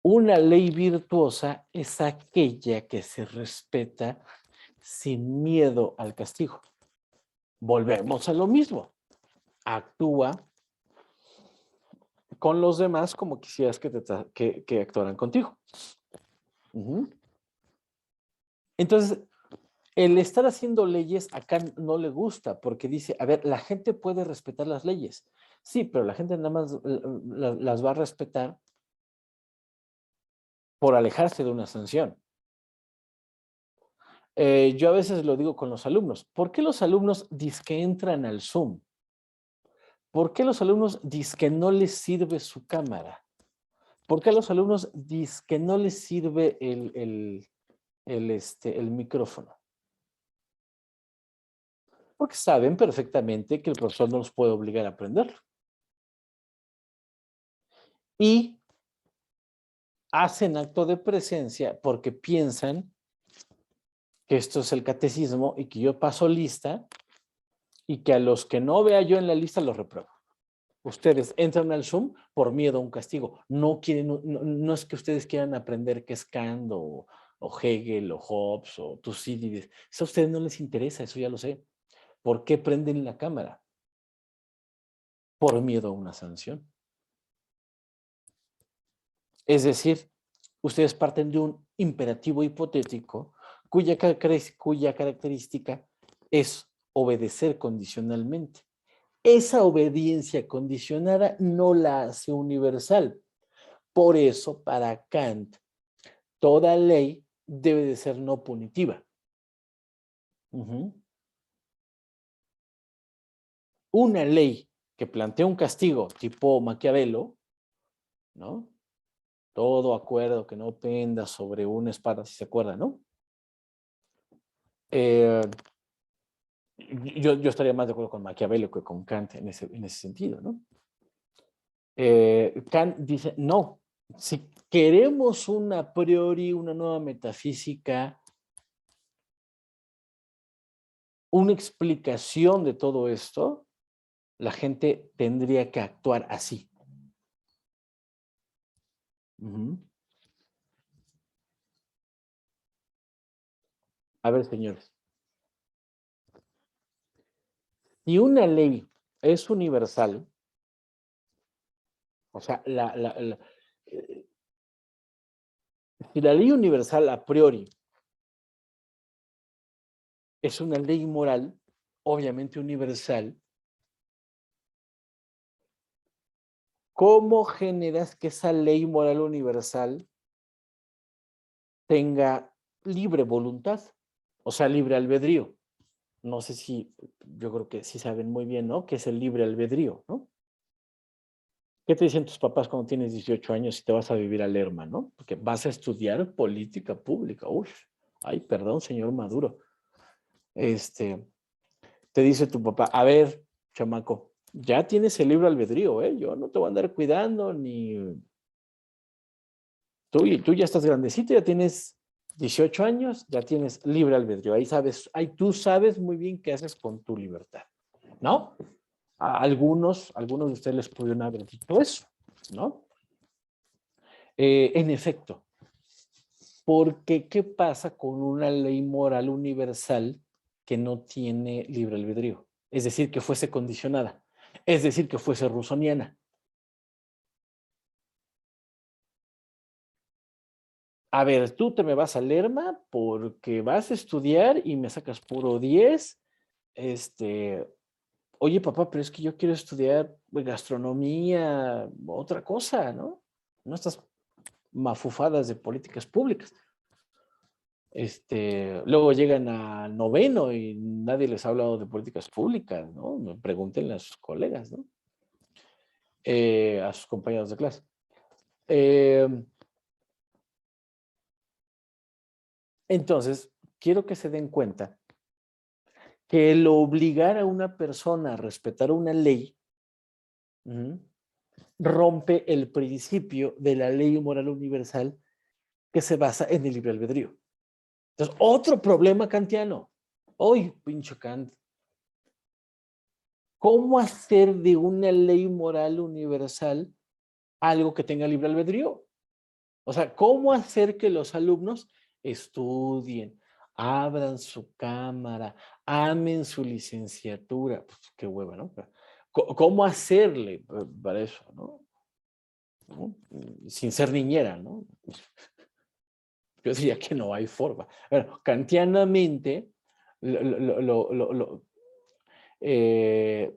Una ley virtuosa es aquella que se respeta sin miedo al castigo. Volvemos a lo mismo. Actúa con los demás como quisieras que actuaran contigo. Entonces, el estar haciendo leyes acá no le gusta porque dice, a ver, la gente puede respetar las leyes. Sí, pero la gente nada más las va a respetar por alejarse de una sanción. Yo a veces lo digo con los alumnos. ¿Por qué los alumnos dizque entran al Zoom? ¿Por qué los alumnos dizque no les sirve su cámara? ¿Por qué a los alumnos dizque no les sirve el micrófono? Porque saben perfectamente que el profesor no los puede obligar a aprenderlo. Y hacen acto de presencia porque piensan que esto es el catecismo y que yo paso lista y que a los que no vea yo en la lista los repruebo. Ustedes entran al Zoom por miedo a un castigo. No quieren, no es que ustedes quieran aprender qué es Kant o Hegel o Hobbes o Tucídides. Eso a ustedes no les interesa, eso ya lo sé. ¿Por qué prenden la cámara? Por miedo a una sanción. Es decir, ustedes parten de un imperativo hipotético cuya característica es obedecer condicionalmente. Esa obediencia condicionada no la hace universal. Por eso, para Kant, toda ley debe de ser no punitiva. una ley que plantea un castigo tipo Maquiavelo, ¿no? Todo acuerdo que no penda sobre una espada, si se acuerdan, ¿no? Yo estaría más de acuerdo con Maquiavelo que con Kant en ese sentido, ¿no? Kant dice, no, si queremos una a priori, una nueva metafísica, una explicación de todo esto, la gente tendría que actuar así. A ver, señores, si una ley es universal, o sea, si la ley universal a priori es una ley moral, obviamente universal, ¿cómo generas que esa ley moral universal tenga libre voluntad? O sea, libre albedrío. No sé si, yo creo que sí saben muy bien, ¿no? ¿Qué es el libre albedrío, no? ¿Qué te dicen tus papás cuando tienes 18 años y te vas a vivir a Lerma, no? Porque vas a estudiar política pública. Uf, ay, perdón, señor Maduro. Te dice tu papá, a ver, chamaco, ya tienes el libre albedrío, ¿eh? Yo no te voy a andar cuidando, ni tú ya estás grandecito, ya tienes 18 años, ya tienes libre albedrío. Ahí sabes, ahí tú sabes muy bien qué haces con tu libertad, ¿no? A algunos de ustedes les pudieron haber dicho eso, ¿no? En efecto, porque ¿qué pasa con una ley moral universal que no tiene libre albedrío? Es decir, que fuese condicionada, es decir, que fuese rusoniana. A ver, tú te me vas a Lerma porque vas a estudiar y me sacas puro 10. Oye, papá, pero es que yo quiero estudiar gastronomía, otra cosa, ¿no? No estas mafufadas de políticas públicas. Luego llegan a noveno y nadie les ha hablado de políticas públicas, ¿no? Pregúntenle a sus colegas, ¿no? A sus compañeros de clase. Eh, entonces, quiero que se den cuenta que el obligar a una persona a respetar una ley rompe el principio de la ley moral universal que se basa en el libre albedrío. Entonces, otro problema kantiano. Hoy, pinche Kant. ¿Cómo hacer de una ley moral universal algo que tenga libre albedrío? O sea, ¿cómo hacer que los alumnos estudien, abran su cámara, amen su licenciatura? Pues, qué hueva, ¿no? ¿Cómo hacerle para eso, no? ¿No? Sin ser niñera, ¿no? Yo diría que no hay forma. Bueno, kantianamente eh,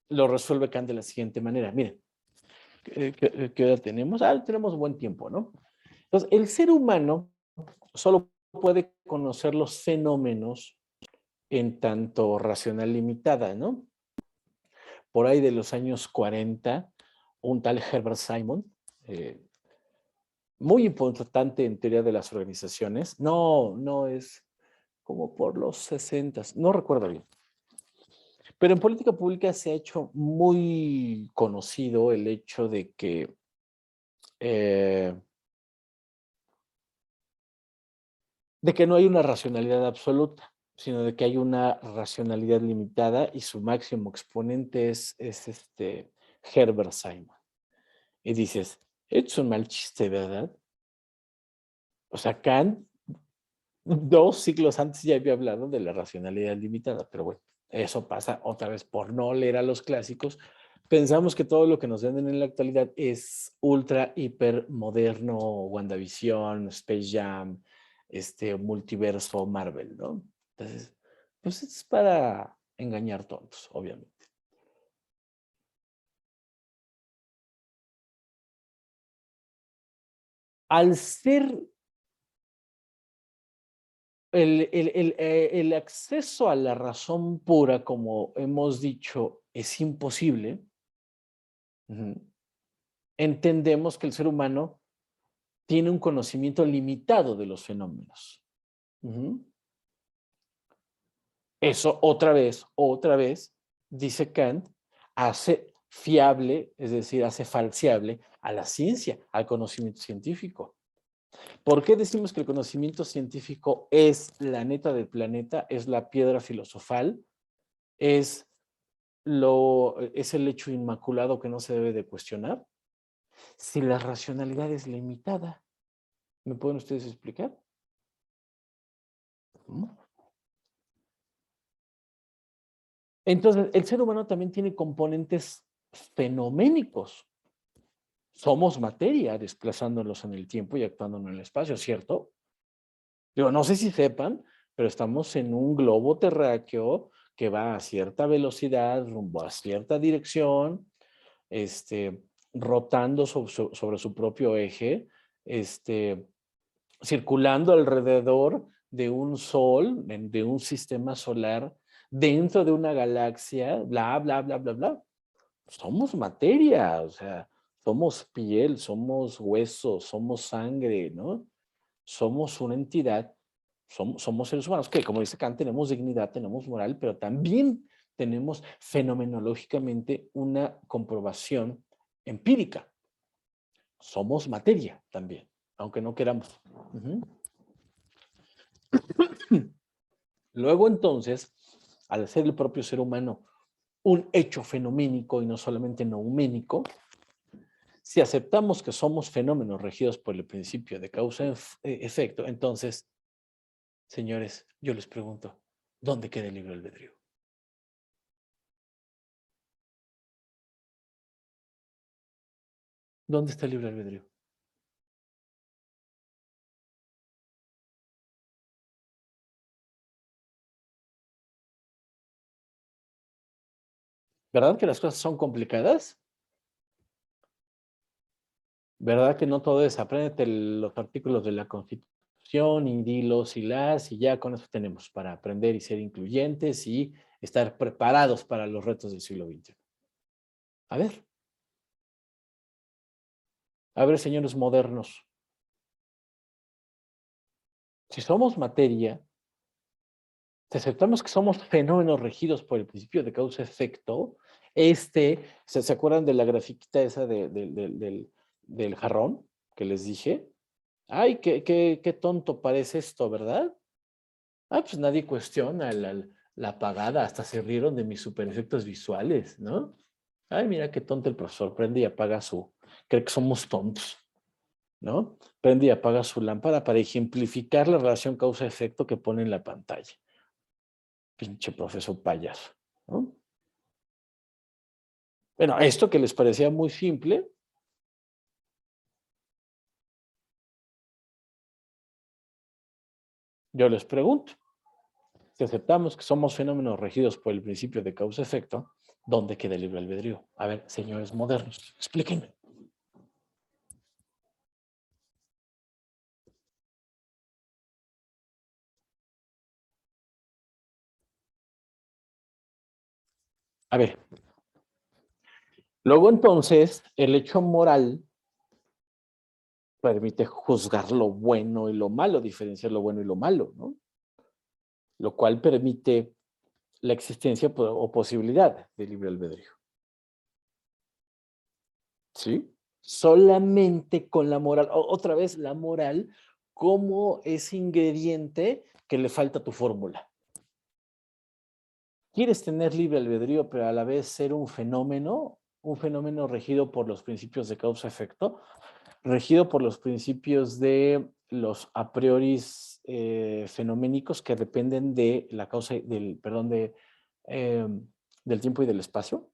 lo resuelve Kant de la siguiente manera. Miren, ¿qué edad tenemos? Tenemos buen tiempo, ¿no? Entonces, el ser humano solo puede conocer los fenómenos en tanto racional limitada, ¿no? Por ahí de los años 40, un tal Herbert Simon, muy importante en teoría de las organizaciones, no es como por los 60, no recuerdo bien, pero en política pública se ha hecho muy conocido el hecho eh, de que no hay una racionalidad absoluta, sino de que hay una racionalidad limitada y su máximo exponente es Herbert Simon. Y dices, es un mal chiste, ¿verdad? O sea, Kant 2 siglos antes ya había hablado de la racionalidad limitada, pero bueno, eso pasa otra vez por no leer a los clásicos. Pensamos que todo lo que nos venden en la actualidad es ultra, hiper moderno, WandaVision, Space Jam, multiverso Marvel, ¿no? Entonces, pues es para engañar tontos, obviamente. Al ser el acceso a la razón pura, como hemos dicho, es imposible. Entendemos que el ser humano tiene un conocimiento limitado de los fenómenos. Eso otra vez, dice Kant, hace fiable, es decir, hace falseable a la ciencia, al conocimiento científico. ¿Por qué decimos que el conocimiento científico es la neta del planeta, es la piedra filosofal, es el hecho inmaculado que no se debe de cuestionar? Si la racionalidad es limitada, ¿me pueden ustedes explicar? Entonces, el ser humano también tiene componentes fenoménicos. Somos materia desplazándonos en el tiempo y actuando en el espacio, ¿cierto? Digo, no sé si sepan, pero estamos en un globo terráqueo que va a cierta velocidad, rumbo a cierta dirección, rotando sobre su propio eje, circulando alrededor de un sol, de un sistema solar, dentro de una galaxia, bla, bla, bla, bla, bla. Somos materia, o sea, somos piel, somos huesos, somos sangre, ¿no? Somos una entidad, somos seres humanos, que como dice Kant, tenemos dignidad, tenemos moral, pero también tenemos fenomenológicamente una comprobación empírica. Somos materia también, aunque no queramos. Luego entonces, al ser el propio ser humano un hecho fenoménico y no solamente nouménico, si aceptamos que somos fenómenos regidos por el principio de causa-efecto, entonces, señores, yo les pregunto, ¿dónde queda el libre albedrío? ¿Dónde está el libre albedrío? ¿Verdad que las cosas son complicadas? ¿Verdad que no todo es apréndete los artículos de la Constitución y dilos y las y ya con eso tenemos para aprender y ser incluyentes y estar preparados para los retos del siglo XXI? A ver, señores modernos, si somos materia, si aceptamos que somos fenómenos regidos por el principio de causa-efecto, ¿se acuerdan de la grafiquita esa del jarrón que les dije? Ay, qué tonto parece esto, ¿verdad? Ah, pues nadie cuestiona la apagada, hasta se rieron de mis super efectos visuales, ¿no? Ay, mira qué tonto el profesor, prende y apaga cree que somos tontos, ¿no? Prende y apaga su lámpara para ejemplificar la relación causa-efecto que pone en la pantalla. Pinche profesor payaso, ¿no? Bueno, esto que les parecía muy simple, yo les pregunto, si aceptamos que somos fenómenos regidos por el principio de causa-efecto, ¿dónde queda el libre albedrío? A ver, señores modernos, explíquenme. A ver, luego entonces, el hecho moral permite juzgar lo bueno y lo malo, diferenciar lo bueno y lo malo, ¿no? Lo cual permite la existencia o posibilidad de libre albedrío. ¿Sí? Solamente con la moral, otra vez la moral como ese ingrediente que le falta a tu fórmula. ¿Quieres tener libre albedrío, pero a la vez ser un fenómeno regido por los principios de causa-efecto, regido por los principios de los a priori fenoménicos que dependen de la causa, del tiempo y del espacio?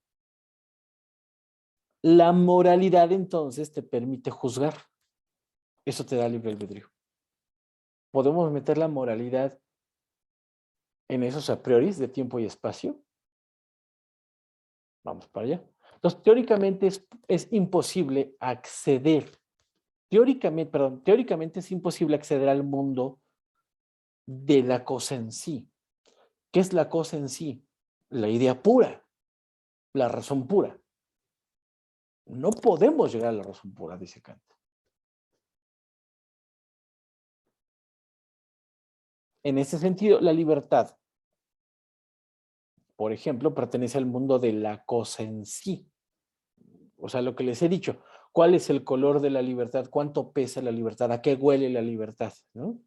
La moralidad entonces te permite juzgar. Eso te da libre albedrío. ¿Podemos meter la moralidad en esos a priori de tiempo y espacio? Vamos para allá. Entonces, teóricamente es imposible acceder, teóricamente es imposible acceder al mundo de la cosa en sí. ¿Qué es la cosa en sí? La idea pura, la razón pura. No podemos llegar a la razón pura, dice Kant. En ese sentido, la libertad, por ejemplo, pertenece al mundo de la cosa en sí. O sea, lo que les he dicho, ¿cuál es el color de la libertad? ¿Cuánto pesa la libertad? ¿A qué huele la libertad? ¿No?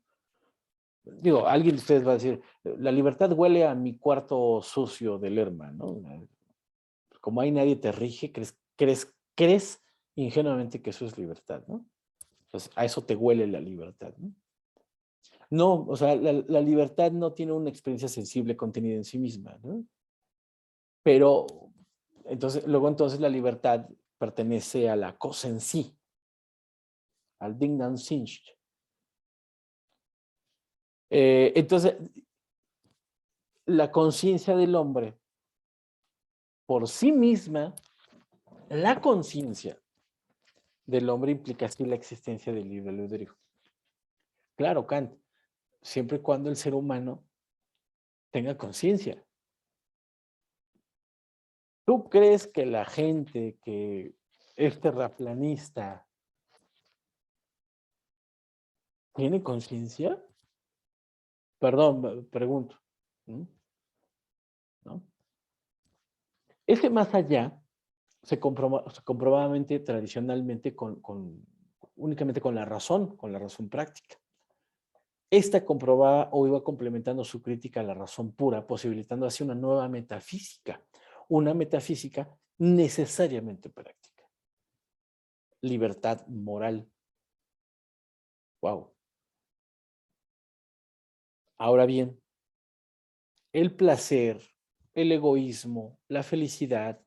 Digo, alguien de ustedes va a decir, la libertad huele a mi cuarto sucio de Lerma, ¿no? Como ahí nadie te rige, crees ingenuamente que eso es libertad, ¿no? Entonces, a eso te huele la libertad, ¿no? No, o sea, la libertad no tiene una experiencia sensible contenida en sí misma, ¿no? Pero, entonces la libertad pertenece a la cosa en sí, al Ding und Sicht. Entonces, la conciencia del hombre, por sí misma, la conciencia del hombre implica así la existencia del libre albedrío. Claro, Kant, siempre y cuando el ser humano tenga conciencia. ¿Tú crees que la gente que es terraplanista tiene conciencia? Perdón, pregunto. ¿No? Es que más allá se comprobadamente, tradicionalmente, únicamente con la razón práctica. Esta comprobaba o iba complementando su crítica a la razón pura, posibilitando así una nueva metafísica, una metafísica necesariamente práctica. Libertad moral. Wow. Ahora bien, el placer, el egoísmo, la felicidad,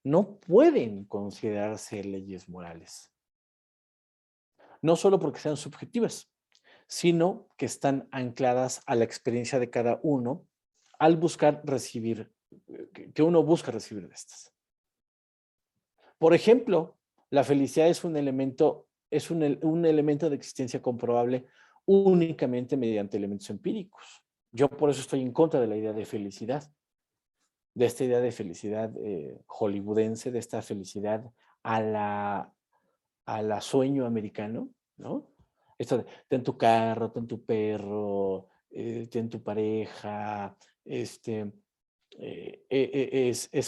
no pueden considerarse leyes morales. No solo porque sean subjetivas, sino que están ancladas a la experiencia de cada uno al buscar recibir, que uno busca recibir de estas. Por ejemplo, la felicidad es un elemento, un elemento de existencia comprobable únicamente mediante elementos empíricos. Yo por eso estoy en contra de la idea de felicidad, de esta idea de felicidad hollywoodense, de esta felicidad a la sueño americano, ¿no? Esto de ten tu carro, ten tu perro, ten tu pareja, es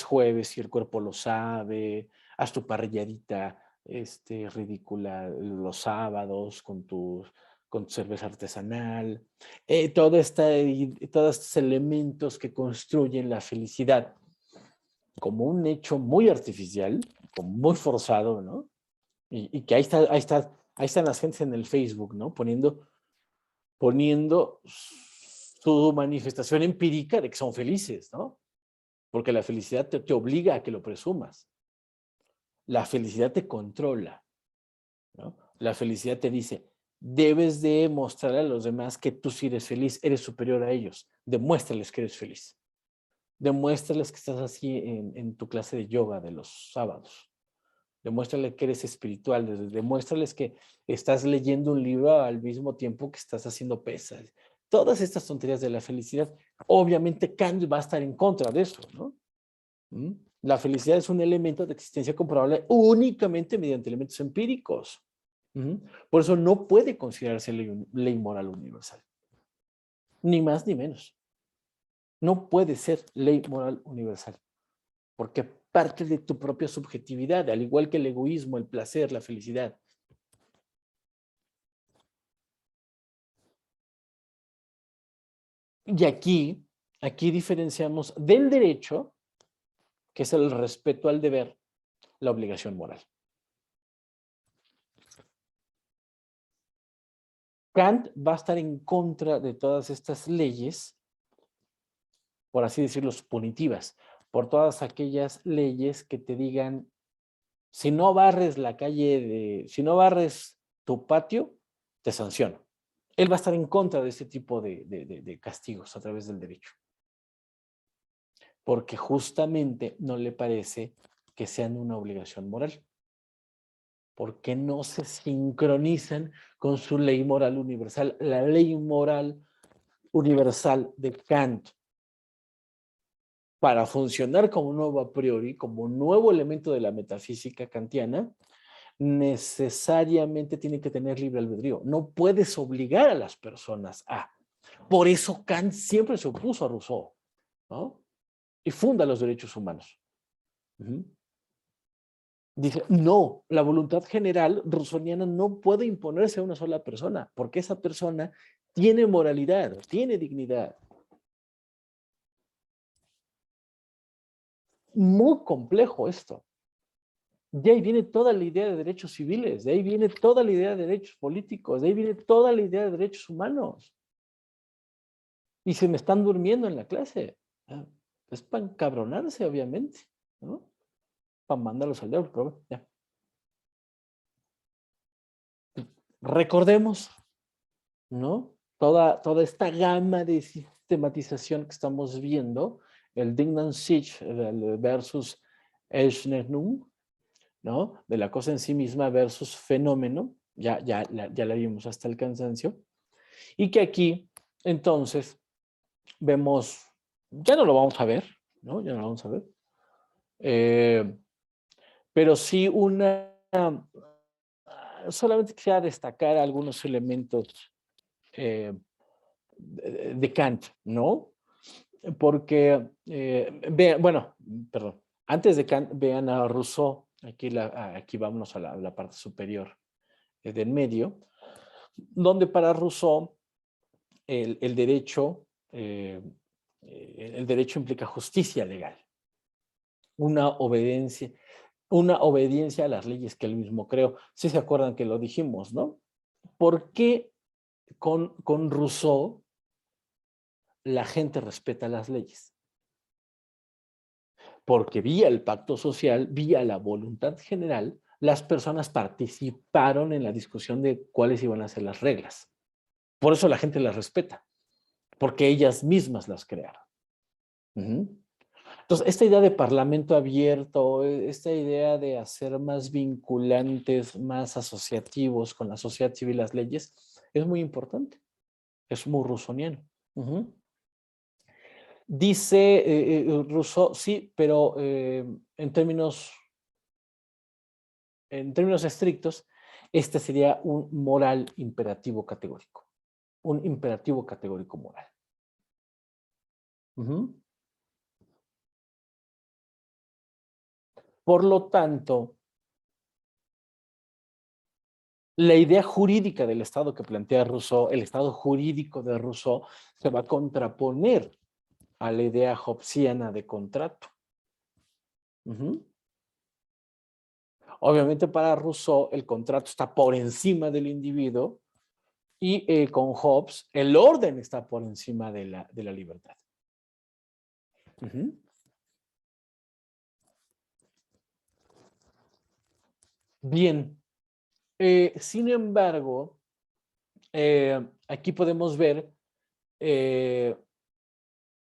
jueves y el cuerpo lo sabe, haz tu parrilladita ridícula los sábados con tu cerveza artesanal, todos estos elementos que construyen la felicidad como un hecho muy artificial, como muy forzado, ¿no? Y que ahí están las gentes en el Facebook, ¿no? Poniendo su manifestación empírica de que son felices, ¿no? Porque la felicidad te obliga a que lo presumas. La felicidad te controla, ¿no? La felicidad te dice, debes de mostrar a los demás que tú sí eres feliz, eres superior a ellos. Demuéstrales que eres feliz. Demuéstrales que estás así en tu clase de yoga de los sábados. Demuéstrales que eres espiritual, demuéstrales que estás leyendo un libro al mismo tiempo que estás haciendo pesas. Todas estas tonterías de la felicidad, obviamente Kant va a estar en contra de eso, ¿no? La felicidad es un elemento de existencia comprobable únicamente mediante elementos empíricos. Por eso no puede considerarse ley moral universal. Ni más ni menos. No puede ser ley moral universal. Porque parte de tu propia subjetividad, al igual que el egoísmo, el placer, la felicidad. Y aquí diferenciamos del derecho, que es el respeto al deber, la obligación moral. Kant va a estar en contra de todas estas leyes, por así decirlo, punitivas, por todas aquellas leyes que te digan, si no barres la calle, si no barres tu patio, te sanciono. Él va a estar en contra de este tipo de castigos a través del derecho. Porque justamente no le parece que sean una obligación moral. Porque no se sincronizan con su ley moral universal. La ley moral universal de Kant para funcionar como nuevo a priori, como nuevo elemento de la metafísica kantiana, necesariamente tiene que tener libre albedrío. No puedes obligar a las personas a. Por eso Kant siempre se opuso a Rousseau, ¿no? Y funda los derechos humanos. Dice, no, la voluntad general rousseauiana no puede imponerse a una sola persona, porque esa persona tiene moralidad, tiene dignidad. Muy complejo esto. De ahí viene toda la idea de derechos civiles, de ahí viene toda la idea de derechos políticos, de ahí viene toda la idea de derechos humanos. Y se me están durmiendo en la clase. Es para encabronarse, obviamente, ¿no? Para mandarlos al diablo, pero bueno, ya. Recordemos, ¿no? Toda esta gama de sistematización que estamos viendo, el Ding an sich versus Erscheinung, ¿no? De la cosa en sí misma versus fenómeno, ya la vimos hasta el cansancio, y que aquí, entonces, vemos, ya no lo vamos a ver, ¿no? Ya no lo vamos a ver, pero sí solamente quisiera destacar algunos elementos de Kant, ¿no? Porque, vean, bueno, perdón, antes de Kant, vean a Rousseau, aquí vámonos a la parte superior del medio, donde para Rousseau el derecho implica justicia legal, una obediencia a las leyes que él mismo creó. Si se acuerdan que lo dijimos, ¿no? ¿Por qué con Rousseau la gente respeta las leyes? Porque vía el pacto social, vía la voluntad general, las personas participaron en la discusión de cuáles iban a ser las reglas. Por eso la gente las respeta, porque ellas mismas las crearon. Entonces, esta idea de parlamento abierto, esta idea de hacer más vinculantes, más asociativos con la sociedad civil las leyes, es muy importante. Es muy rousseauiano. Dice Rousseau, sí, pero en términos estrictos, este sería un moral imperativo categórico. Un imperativo categórico moral. Por lo tanto, la idea jurídica del Estado que plantea Rousseau, el Estado jurídico de Rousseau, se va a contraponer a la idea hobbesiana de contrato. Obviamente para Rousseau el contrato está por encima del individuo y con Hobbes el orden está por encima de la libertad. Bien, sin embargo, aquí podemos ver,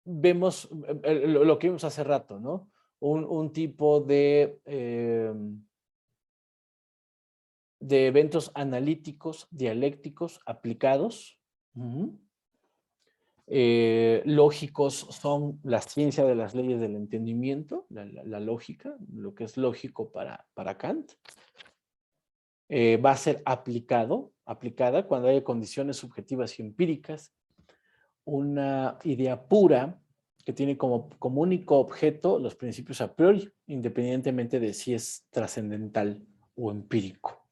vemos lo que vimos hace rato, ¿no? Un tipo de eventos analíticos, dialécticos, aplicados. Lógicos son la ciencia de las leyes del entendimiento, la lógica, lo que es lógico para Kant. Va a ser aplicada cuando haya condiciones subjetivas y empíricas, una idea pura que tiene como único objeto los principios a priori, independientemente de si es trascendental o empírico.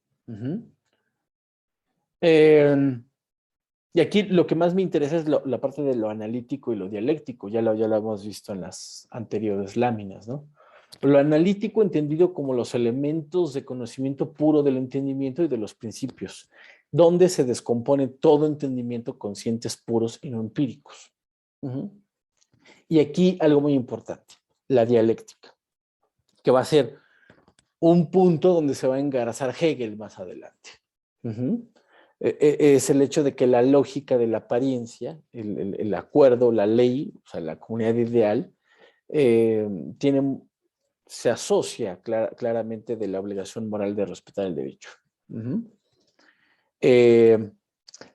Y aquí lo que más me interesa es la parte de lo analítico y lo dialéctico, ya lo hemos visto en las anteriores láminas, ¿no? Lo analítico entendido como los elementos de conocimiento puro del entendimiento y de los principios, donde se descompone todo entendimiento conscientes puros y no empíricos. Y aquí algo muy importante, la dialéctica, que va a ser un punto donde se va a engarzar Hegel más adelante. Es el hecho de que la lógica de la apariencia, el acuerdo, la ley, o sea, la comunidad ideal, se asocia claramente de la obligación moral de respetar el derecho.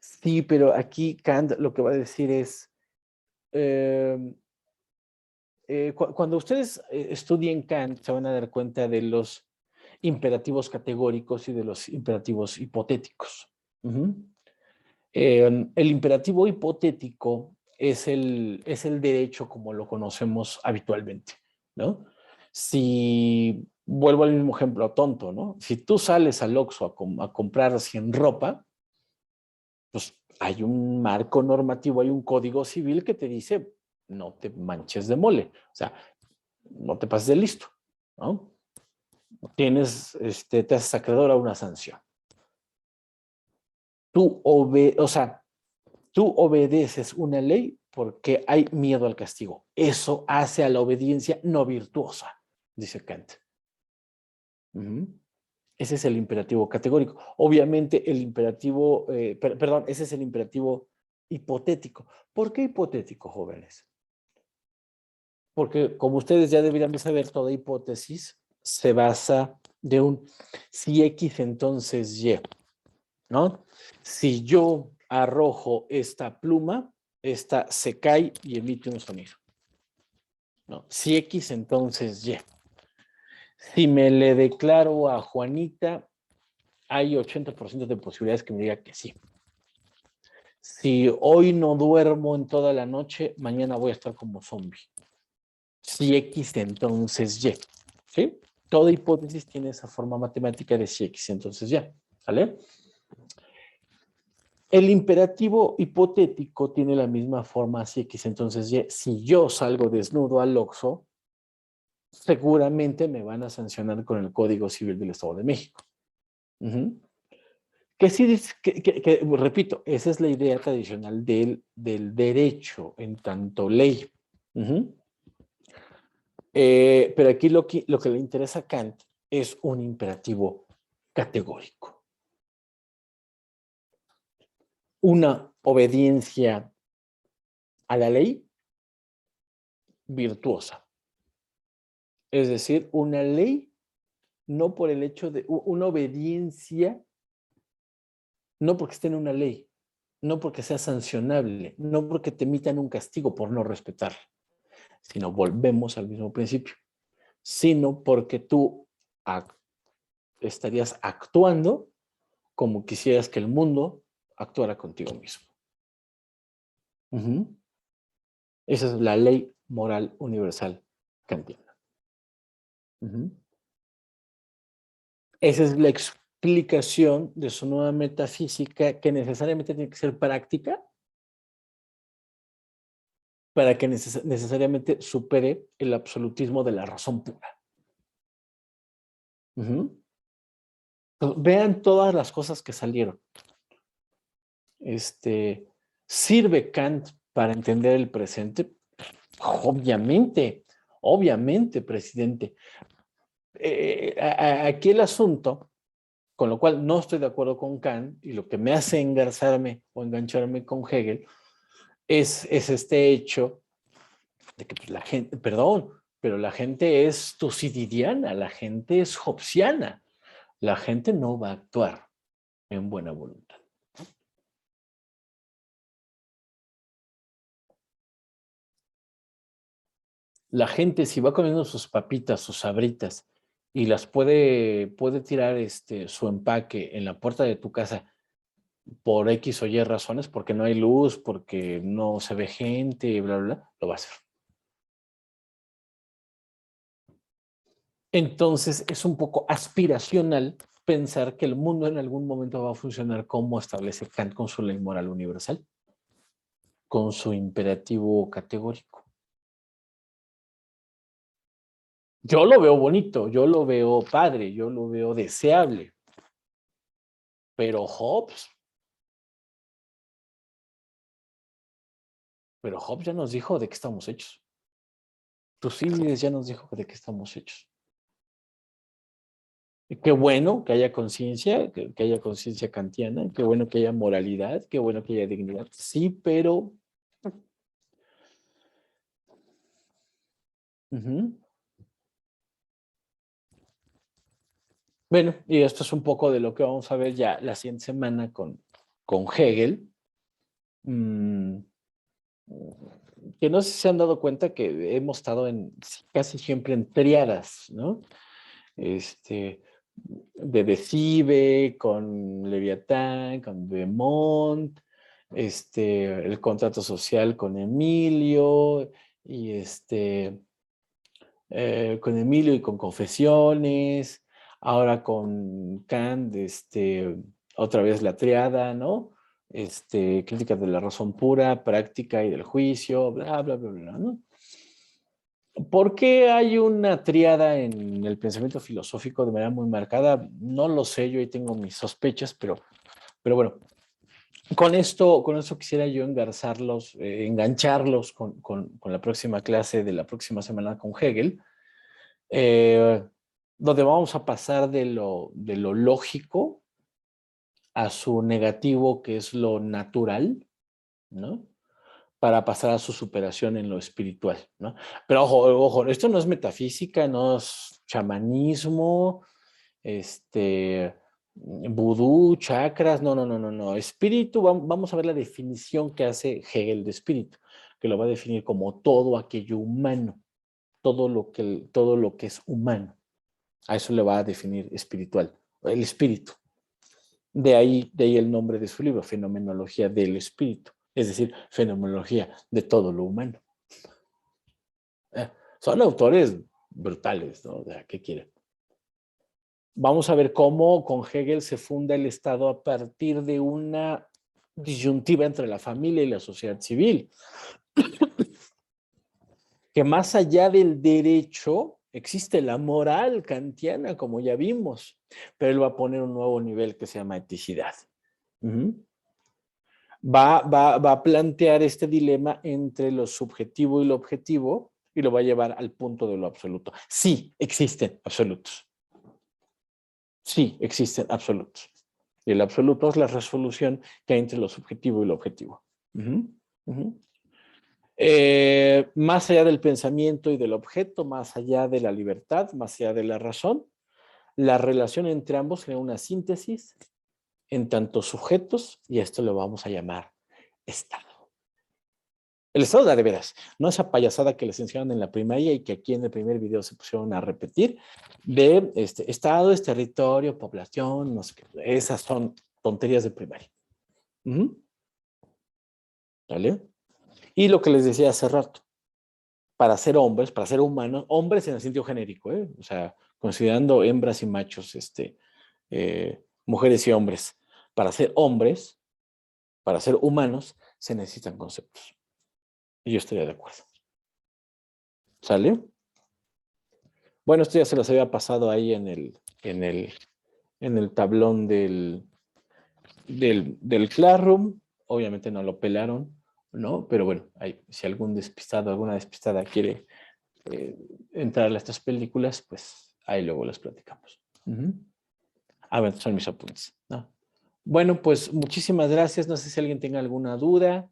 Sí, pero aquí Kant lo que va a decir es, cuando ustedes estudien Kant, se van a dar cuenta de los imperativos categóricos y de los imperativos hipotéticos. Uh-huh. El imperativo hipotético es el derecho como lo conocemos habitualmente, ¿no? Si, vuelvo al mismo ejemplo tonto, ¿no? Si tú sales al Oxxo a comprar 100 ropa, pues hay un marco normativo, hay un código civil que te dice, no te manches de mole, o sea, no te pases de listo, ¿no? Te haces acreedor a una sanción. O sea, tú obedeces una ley porque hay miedo al castigo. Eso hace a la obediencia no virtuosa, dice Kant. Uh-huh. Ese es el imperativo categórico. Obviamente el imperativo, perdón, ese es el imperativo hipotético. ¿Por qué hipotético, jóvenes? Porque como ustedes ya deberían de saber, toda hipótesis se basa de un si X entonces Y, ¿no? Si yo arrojo esta pluma, esta se cae y emite un sonido, ¿no? Si X entonces Y. Si me le declaro a Juanita, hay 80% de posibilidades que me diga que sí. Si hoy no duermo en toda la noche, mañana voy a estar como zombie. Si X entonces Y, ¿sí? Toda hipótesis tiene esa forma matemática de si X entonces Y, ¿vale? El imperativo hipotético tiene la misma forma si X entonces Y. Si yo salgo desnudo al Oxxo, seguramente me van a sancionar con el Código Civil del Estado de México. Uh-huh. Que sí, repito, esa es la idea tradicional del derecho en tanto ley. Uh-huh. Pero aquí lo que le interesa a Kant es un imperativo categórico. Una obediencia a la ley virtuosa. Es decir, una ley no por el hecho de una obediencia, no porque esté en una ley, no porque sea sancionable, no porque te emitan un castigo por no respetarla, sino volvemos al mismo principio, sino porque tú estarías actuando como quisieras que el mundo actuara contigo mismo. Uh-huh. Esa es la ley moral universal kantiana. Uh-huh. Esa es la explicación de su nueva metafísica que necesariamente tiene que ser práctica para que necesariamente supere el absolutismo de la razón pura. Uh-huh. Entonces, vean todas las cosas que salieron. ¿Sirve Kant para entender el presente? Obviamente, obviamente, presidente. Aquí el asunto, con lo cual no estoy de acuerdo con Kant, y lo que me hace engarzarme o engancharme con Hegel, es este hecho de que pues, la gente, perdón, pero la gente es tucididiana, la gente es hobbesiana, la gente no va a actuar en buena voluntad. La gente, si va comiendo sus papitas, sus sabritas, y las puede tirar su empaque en la puerta de tu casa por X o Y razones, porque no hay luz, porque no se ve gente, bla, bla, bla, lo va a hacer. Entonces es un poco aspiracional pensar que el mundo en algún momento va a funcionar como establece Kant con su ley moral universal, con su imperativo categórico. Yo lo veo bonito, yo lo veo padre, yo lo veo deseable, pero Hobbes ya nos dijo de qué estamos hechos. Tucídides ya nos dijo de qué estamos hechos. Y qué bueno que haya conciencia, que haya conciencia kantiana, qué bueno que haya moralidad, qué bueno que haya dignidad. Sí, pero... Uh-huh. Bueno, y esto es un poco de lo que vamos a ver ya la siguiente semana con con Hegel, que no sé si se han dado cuenta que hemos estado casi siempre en triadas, ¿no? De Decibe, con Leviatán, con Beaumont, el contrato social con Emilio, y con Emilio y con Confesiones, ahora con Kant, otra vez la triada, ¿no? Crítica de la razón pura, práctica y del juicio, bla, bla, bla, bla, ¿no? ¿Por qué hay una triada en el pensamiento filosófico de manera muy marcada? No lo sé, yo ahí tengo mis sospechas, pero bueno, con esto quisiera yo engancharlos con la próxima clase de la próxima semana con Hegel, donde vamos a pasar de lo lógico a su negativo, que es lo natural, ¿no? Para pasar a su superación en lo espiritual, ¿no? Pero ojo, esto no es metafísica, no es chamanismo, vudú, chakras, no. Espíritu, vamos a ver la definición que hace Hegel de espíritu, que lo va a definir como todo aquello humano, todo lo que es humano. A eso le va a definir espiritual, el espíritu. De ahí el nombre de su libro, Fenomenología del Espíritu, es decir, fenomenología de todo lo humano. Son autores brutales, ¿no? O sea, ¿qué quieren? Vamos a ver cómo con Hegel se funda el Estado a partir de una disyuntiva entre la familia y la sociedad civil. Que más allá del derecho existe la moral kantiana, como ya vimos, pero él va a poner un nuevo nivel que se llama eticidad. Va a plantear este dilema entre lo subjetivo y lo objetivo y lo va a llevar al punto de lo absoluto. Sí, existen absolutos. Sí, existen absolutos. Y el absoluto es la resolución que hay entre lo subjetivo y lo objetivo. Más allá del pensamiento y del objeto, más allá de la libertad, más allá de la razón, la relación entre ambos crea una síntesis en tanto sujetos, y esto lo vamos a llamar Estado. El Estado de veras, no esa payasada que les enseñaron en la primaria y que aquí en el primer video se pusieron a repetir, de Estado es territorio, población, no sé qué, esas son tonterías de primaria. ¿Vale? Y lo que les decía hace rato, para ser hombres, para ser humanos, hombres en el sentido genérico, o sea, considerando hembras y machos, mujeres y hombres, para ser hombres, para ser humanos, se necesitan conceptos. Y yo estaría de acuerdo. ¿Sale? Bueno, esto ya se los había pasado ahí en el tablón del Classroom. Obviamente no lo pelaron, ¿no? Pero bueno, si algún despistado, alguna despistada quiere entrar a estas películas, pues ahí luego las platicamos. Bueno, son mis apuntes, ¿no? Bueno, pues muchísimas gracias. No sé si alguien tenga alguna duda.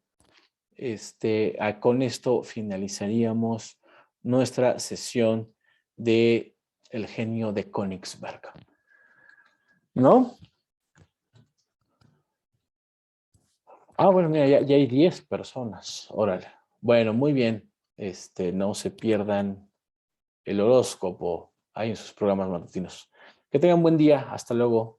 Con esto finalizaríamos nuestra sesión de El genio de Königsberg, ¿no? Bueno, mira, ya hay 10 personas. Órale. Bueno, muy bien. No se pierdan el horóscopo ahí en sus programas matutinos. Que tengan buen día. Hasta luego.